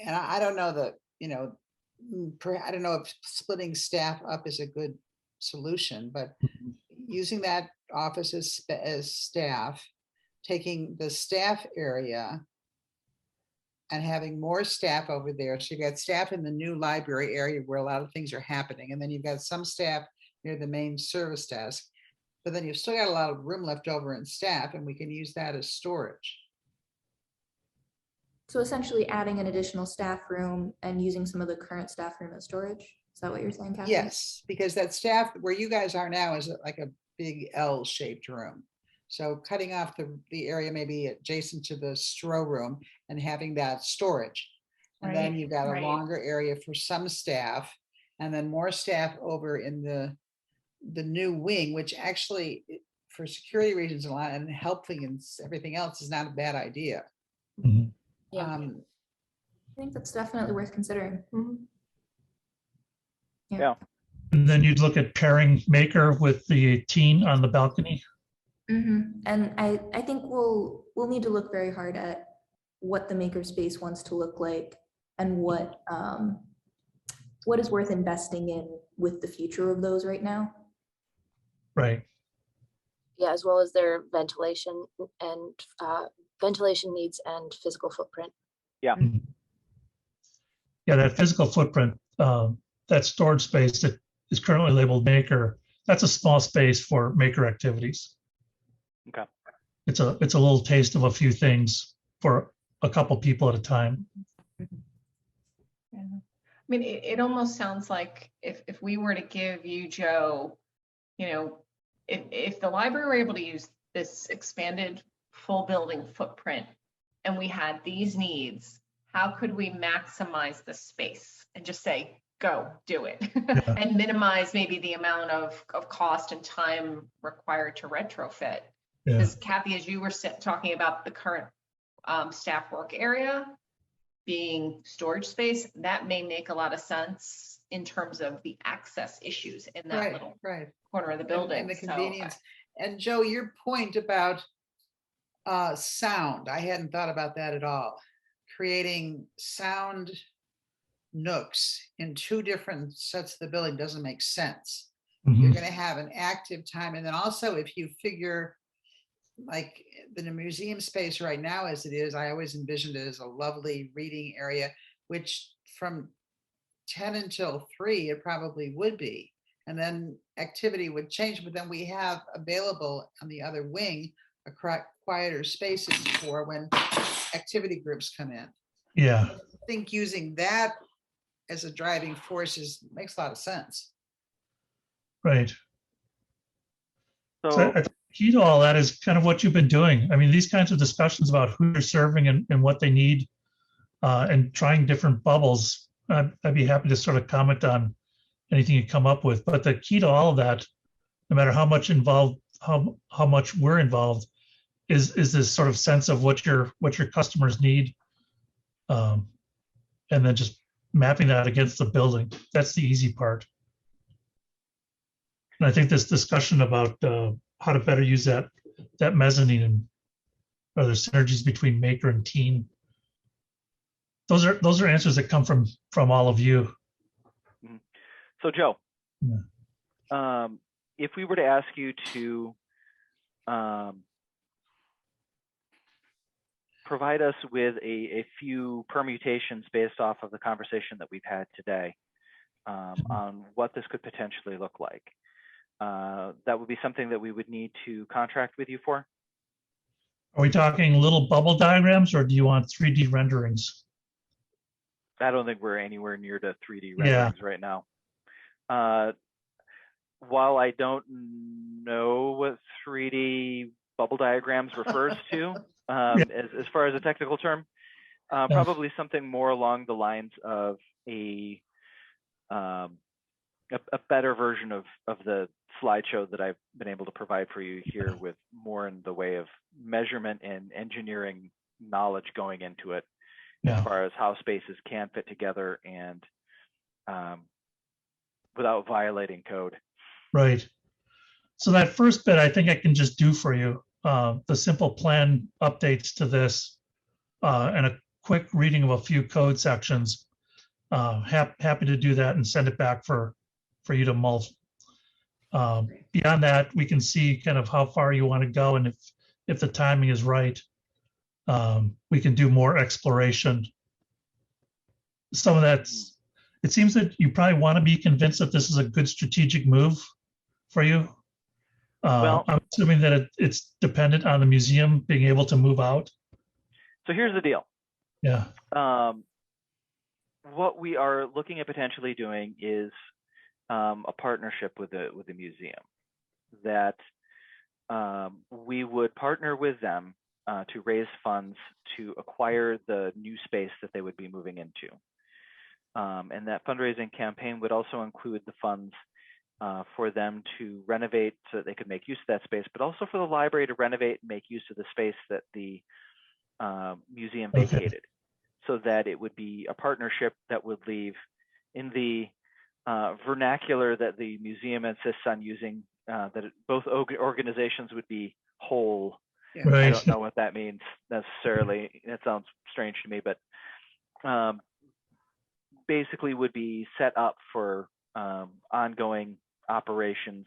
and I don't know that, I don't know if splitting staff up is a good solution, but using that office as staff, taking the staff area and having more staff over there. So you got staff in the new library area where a lot of things are happening. And then you've got some staff near the main service desk, but then you've still got a lot of room left over in staff, and we can use that as storage. So essentially adding an additional staff room and using some of the current staff room as storage. Is that what you're saying, Kathy? Yes, because that staff where you guys are now is like a big L-shaped room. So cutting off the area maybe adjacent to the Stro room and having that storage. And then you've got a longer area for some staff, and then more staff over in the new wing, which actually for security reasons a lot and helping and everything else is not a bad idea. Mhm. Yeah. I think that's definitely worth considering. Yeah. And then you'd look at pairing Maker with the teen on the balcony. And I think we'll need to look very hard at what the makerspace wants to look like and what is worth investing in with the future of those right now. Right. Yeah, as well as their ventilation and ventilation needs and physical footprint. Yeah. Yeah, that physical footprint, that storage space that is currently labeled Maker, that's a small space for Maker activities. Okay. It's a little taste of a few things for a couple people at a time. Yeah. I mean, it almost sounds like if we were to give you, Joe, if the library were able to use this expanded full building footprint and we had these needs, how could we maximize the space and just say, go do it and minimize maybe the amount of cost and time required to retrofit? Because Kathy, as you were talking about the current staff work area being storage space, that may make a lot of sense in terms of the access issues in that Right, little right. corner of the building. And the So, convenience. And Joe, your point about sound, I hadn't thought about that at all. Creating sound nooks in two different sets of the building doesn't make sense. You're going to have an active time. And then also if you figure like the museum space right now as it is, I always envisioned it as a lovely reading area, which from 10 until 3, it probably would be. And then activity would change, but then we have available on the other wing, a quieter spaces for when activity groups come in. Yeah. I think using that as a driving force makes a lot of sense. Right. So So I think key to all that is kind of what you've been doing. I mean, these kinds of discussions about who you're serving and what they need, and trying different bubbles. I'd be happy to sort of comment on anything you come up with. But the key to all of that, no matter how much involved, how much we're involved, is this sort of sense of what your customers need, and then just mapping that against the building. That's the easy part. And I think this discussion about how to better use that mezzanine and other synergies between maker and team. Those are answers that come from all of you. So Joe, Yeah. If we were to ask you to provide us with a few permutations based off of the conversation that we've had today on what this could potentially look like, that would be something that we would need to contract with you for? Are we talking little bubble diagrams, or do you want 3D renderings? I don't think we're anywhere near to 3D Yeah. renderings right now. While I don't know what 3D bubble diagrams refers to, as far as a technical term, probably something more along the lines of a better version of the slideshow that I've been able to provide for you here, with more in the way of measurement and engineering knowledge going into it, as far as how spaces can fit together and without violating code. Right. So that first bit, I think I can just do for you. The simple plan updates to this, and a quick reading of a few code sections. Happy to do that and send it back for you to mull. Beyond that, we can see kind of how far you want to go, and if the timing is right, we can do more exploration. Some of that's, it seems that you probably want to be convinced that this is a good strategic move for you. Well, I'm assuming that it's dependent on the museum being able to move out. So here's the deal. Yeah. What we are looking at potentially doing is a partnership with the museum, that we would partner with them to raise funds to acquire the new space that they would be moving into. And that fundraising campaign would also include the funds for them to renovate so that they could make use of that space, but also for the library to renovate and make use of the space that the museum vacated, so that it would be a partnership that would leave, in the vernacular that the museum insists on using, that both organizations would be whole. Yeah. Right. I don't know what that means necessarily. It sounds strange to me, but basically would be set up for ongoing operations,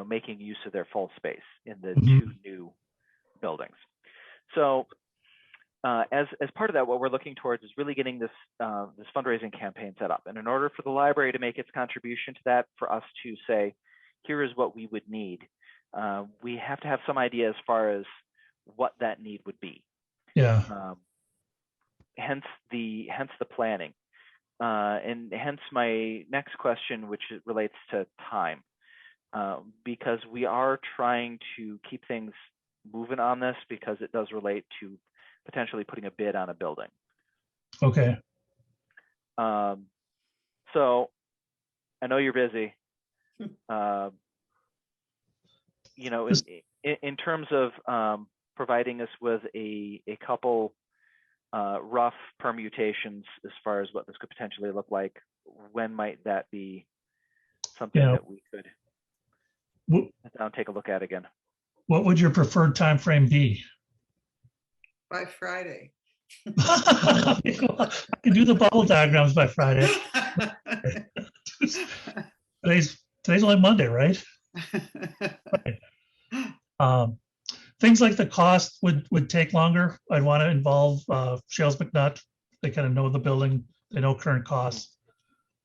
making use of their full space in the two new buildings. So as part of that, what we're looking towards is really getting this fundraising campaign set up. And in order for the library to make its contribution to that, for us to say, here is what we would need, we have to have some idea as far as what that need would be. Yeah. Hence the planning. And hence my next question, which relates to time, because we are trying to keep things moving on this, because it does relate to potentially putting a bid on a building. Okay. So I know you're busy. In terms of providing us with a couple rough permutations as far as what this could potentially look like, when might that be something Yeah. that we could Wh- sit down and take a look at again? What would your preferred time frame be? By Friday. I can do the bubble diagrams by Friday. Today's only Monday, right? Things like the cost would take longer. I'd want to involve Shales McNutt. They kind of know the building. They know current costs.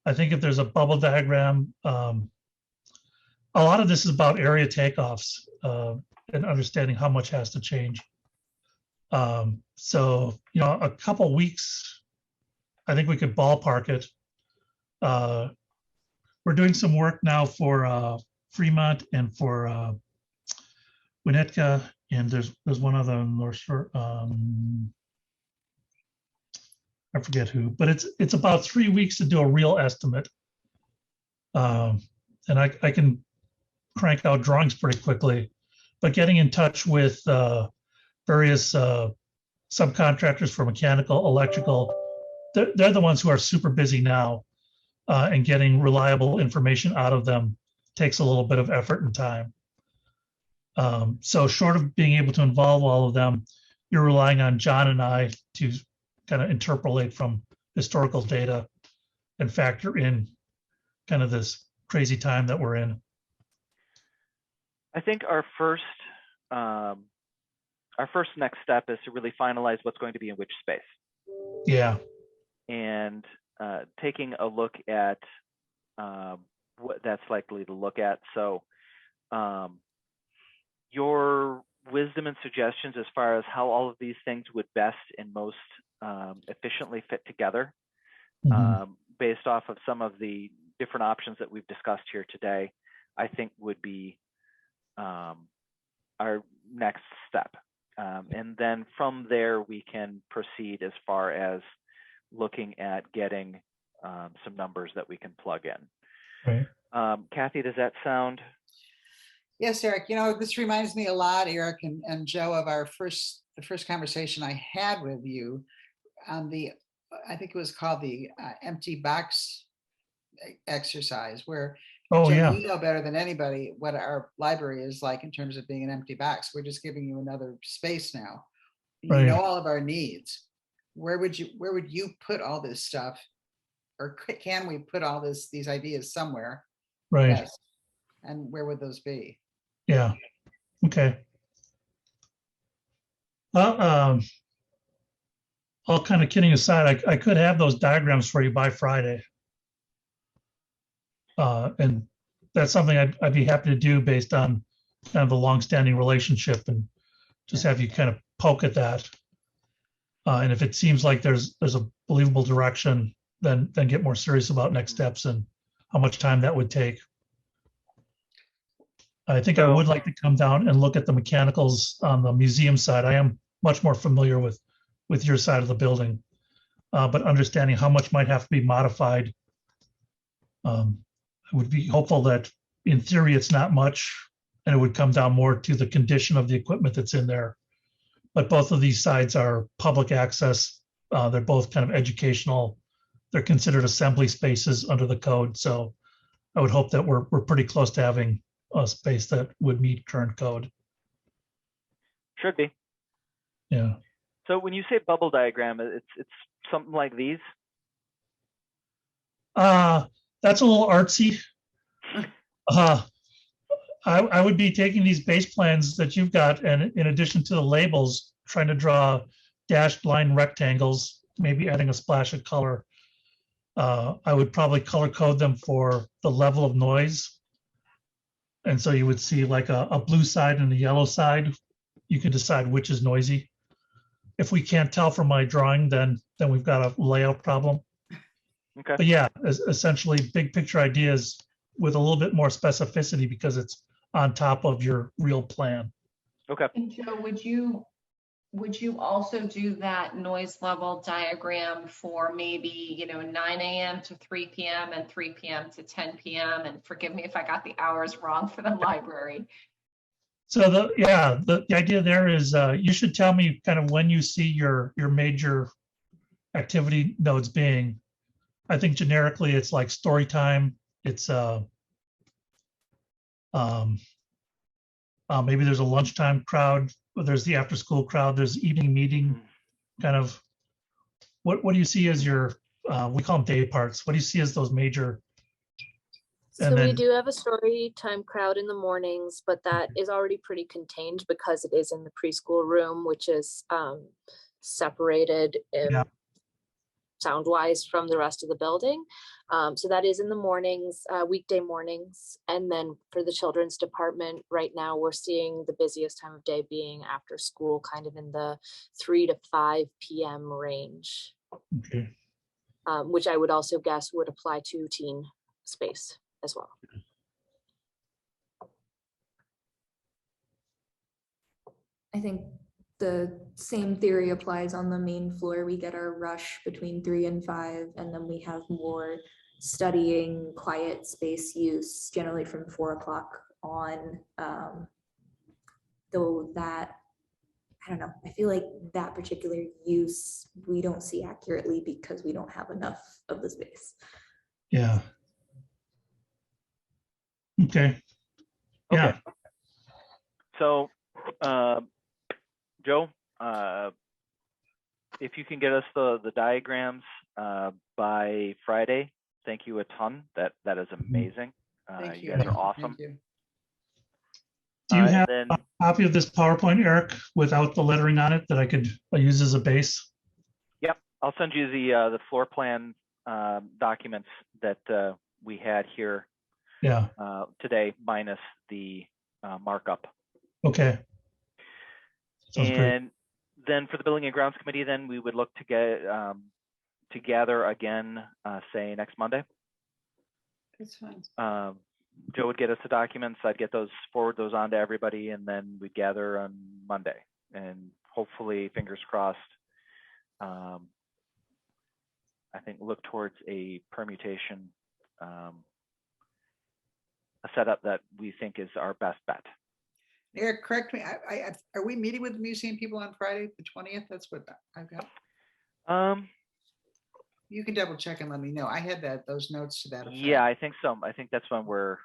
I think if there's a bubble diagram, a lot of this is about area takeoffs and understanding how much has to change. So, you know, a couple weeks, I think we could ballpark it. We're doing some work now for Fremont and for Winnetka, and there's one other on North Shore. I forget who, but it's about 3 weeks to do a real estimate. And I can crank out drawings pretty quickly, but getting in touch with various subcontractors for mechanical, electrical, they're the ones who are super busy now, and getting reliable information out of them takes a little bit of effort and time. So short of being able to involve all of them, you're relying on John and I to kind of interpolate from historical data and factor in kind of this crazy time that we're in. I think our first next step is to really finalize what's going to be in which space. Yeah. And taking a look at what that's likely to look at. So your wisdom and suggestions as far as how all of these things would best and most efficiently fit together, based off of some of the different options that we've discussed here today, I think would be our next step. And then from there, we can proceed as far as looking at getting some numbers that we can plug in. Right. Kathy, does that sound? Yes, Eric, you know, this reminds me a lot, Eric and Joe, of the first conversation I had with you on I think it was called the empty box exercise, where Oh, Joe, yeah. you know better than anybody what our library is like in terms of being an empty box. We're just giving you another space now. You Right. know all of our needs. Where would you put all this stuff, or can we put all these ideas somewhere? Right. Yes. And where would those be? Yeah. Okay. Well, all kind of kidding aside, I could have those diagrams for you by Friday. And that's something I'd be happy to do based on kind of a longstanding relationship, and just have you kind of poke at that. And if it seems like there's a believable direction, then get more serious about next steps and how much time that would take. I think I would like to come down and look at the mechanicals on the museum side. I am much more familiar with your side of the building, but understanding how much might have to be modified. I would be hopeful that in theory it's not much, and it would come down more to the condition of the equipment that's in there. But both of these sides are public access. They're both kind of educational. They're considered assembly spaces under the code. So I would hope that we're pretty close to having a space that would meet current code. Should be. Yeah. So when you say bubble diagram, it's something like these? That's a little artsy. I would be taking these base plans that you've got, and in addition to the labels, trying to draw dashed line rectangles, maybe adding a splash of color. I would probably color code them for the level of noise. And so you would see like a blue side and a yellow side. You can decide which is noisy. If we can't tell from my drawing, then we've got a layout problem. Okay. But yeah, essentially big picture ideas with a little bit more specificity because it's on top of your real plan. Okay. And Joe, would you also do that noise level diagram for maybe, 9 a.m. to 3 p.m. and 3 p.m. to 10 p.m. And forgive me if I got the hours wrong for the library. So the idea there is you should tell me kind of when you see your major activity nodes being. I think generically it's like story time. It's maybe there's a lunchtime crowd, or there's the after school crowd, there's evening meeting kind of. What do you see as your we call them day parts? What do you see as those major? So we do have a story time crowd in the mornings, but that is already pretty contained because it is in the preschool room, which is separated sound wise from the rest of the building. So that is in the mornings, weekday mornings. And then for the children's department, right now we're seeing the busiest time of day being after school, kind of in the 3 to 5 p.m. range. Okay. Which I would also guess would apply to teen space as well. I think the same theory applies on the main floor. We get our rush between 3 and 5, and then we have more studying, quiet space use, generally from 4 o'clock on. Though that, I don't know, I feel like that particular use we don't see accurately because we don't have enough of the space. Yeah. Okay. Yeah. Okay. So, Joe, if you can get us the diagrams by Friday, thank you a ton. That is amazing. You guys are awesome. Thank you. Do you have a copy of this PowerPoint, Eric, without the lettering on it that I could use as a base? Yep, I'll send you the floor plan documents that we had here. Yeah. Today, minus the markup. Okay. Sounds great. And then for the Building and Grounds Committee, then we would look to get together again, say next Monday. That's fine. Joe would get us the documents. I'd forward those on to everybody, and then we'd gather on Monday. And hopefully, fingers crossed, I think look towards a permutation, a setup that we think is our best bet. Eric, correct me. Are we meeting with the museum people on Friday, the 20th? That's what I've got. You can double check and let me know. I had those notes to that effect. Yeah, I think so. I think that's when we're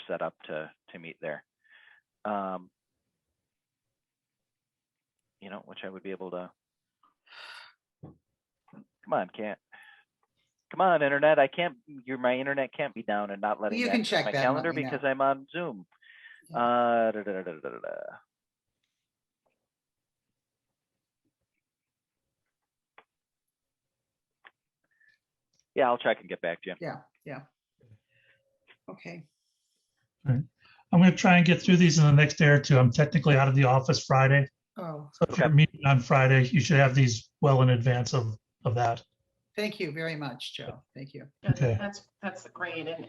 set up to meet there. Which I would be able to. Come on, internet. I can't. My internet can't be down and not letting me access my calendar because I'm on Zoom. Yeah, I'll check and get back to you. Yeah. Okay. All right. I'm going to try and get through these in the next day or two. I'm technically out of the office Friday. Oh. So if you're meeting on Friday, you should have these well in advance of that. Thank you very much, Joe. Thank you. Okay. That's great. And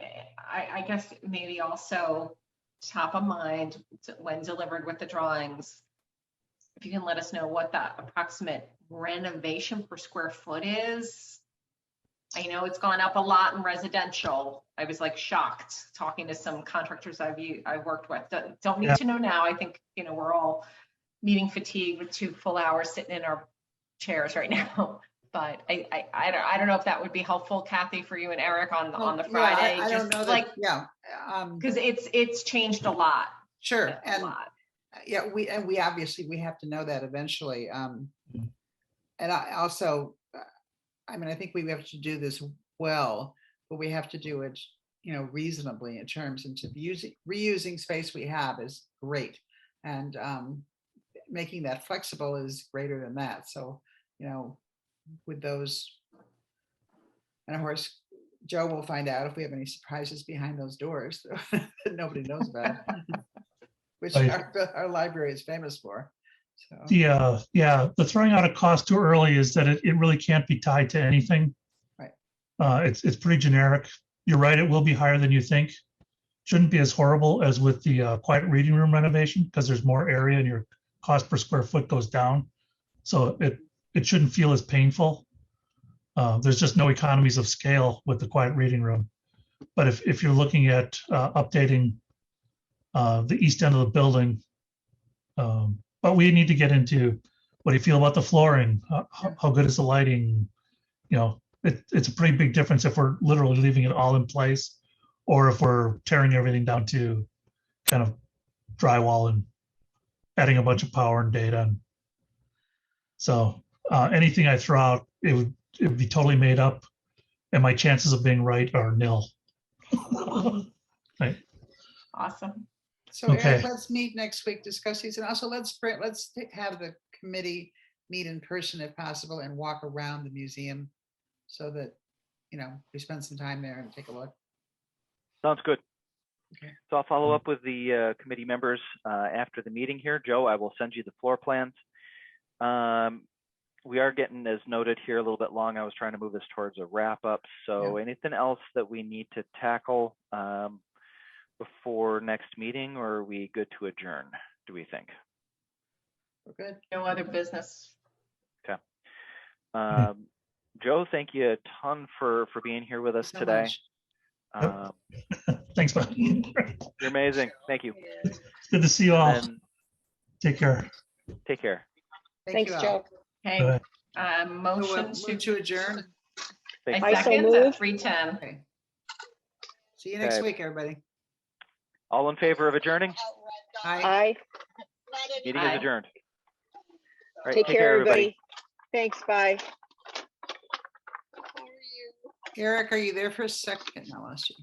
I guess maybe also top of mind when delivered with the drawings, if you can let us know what that approximate renovation per square foot is. I know it's gone up a lot in residential. I was like shocked talking to some contractors I've worked with. Don't need to know now. I think, we're all meeting fatigue with 2 full hours sitting in our chairs right now. But I don't know if that would be helpful, Kathy, for you and Eric on the Friday. I don't know that, because it's changed a lot. Sure. And yeah, we obviously we have to know that eventually. And I also, I think we have to do this well, but we have to do it, reasonably in terms of reusing space we have is great. And making that flexible is greater than that. So, with those, and of course, Joe will find out if we have any surprises behind those doors that nobody knows about, which our library is famous for. So. The throwing out a cost too early is that it really can't be tied to anything. Right. It's pretty generic. You're right, it will be higher than you think. Shouldn't be as horrible as with the quiet reading room renovation because there's more area and your cost per square foot goes down. So it shouldn't feel as painful. There's just no economies of scale with the quiet reading room. But if you're looking at updating the east end of the building, But we need to get into, what do you feel about the flooring? How good is the lighting? You know, it's a pretty big difference if we're literally leaving it all in place or if we're tearing everything down to kind of drywall and adding a bunch of power and data. So anything I throw out, it would be totally made up, and my chances of being right are nil. Right. Awesome. So Eric, Okay. let's meet next week, discuss these, and also let's have the committee meet in person if possible and walk around the museum so that, you know, we spend some time there and take a look. Sounds good. Okay. So I'll follow up with the committee members after the meeting here. Joe, I will send you the floor plans. We are getting, as noted here, a little bit long. I was trying to move this towards a wrap up. So anything else that we need to tackle before next meeting, or are we good to adjourn, do we think? We're good. No other business. Okay. Joe, thank you a ton for being here with us So today. much. Thanks, bud. You're amazing. Thank you. It's good to see you all. And Take care. take care. Thanks, you all. Joe. Okay, So, motion move to adjourn. Thank I you. so second move. at 3:10. Okay. See you next Okay. week, everybody. All in favor of adjourning? Bye. Aye. Meeting Aye. is adjourned. All right, Take care, everybody. Thanks, bye. Eric, are you there for a second? I lost you.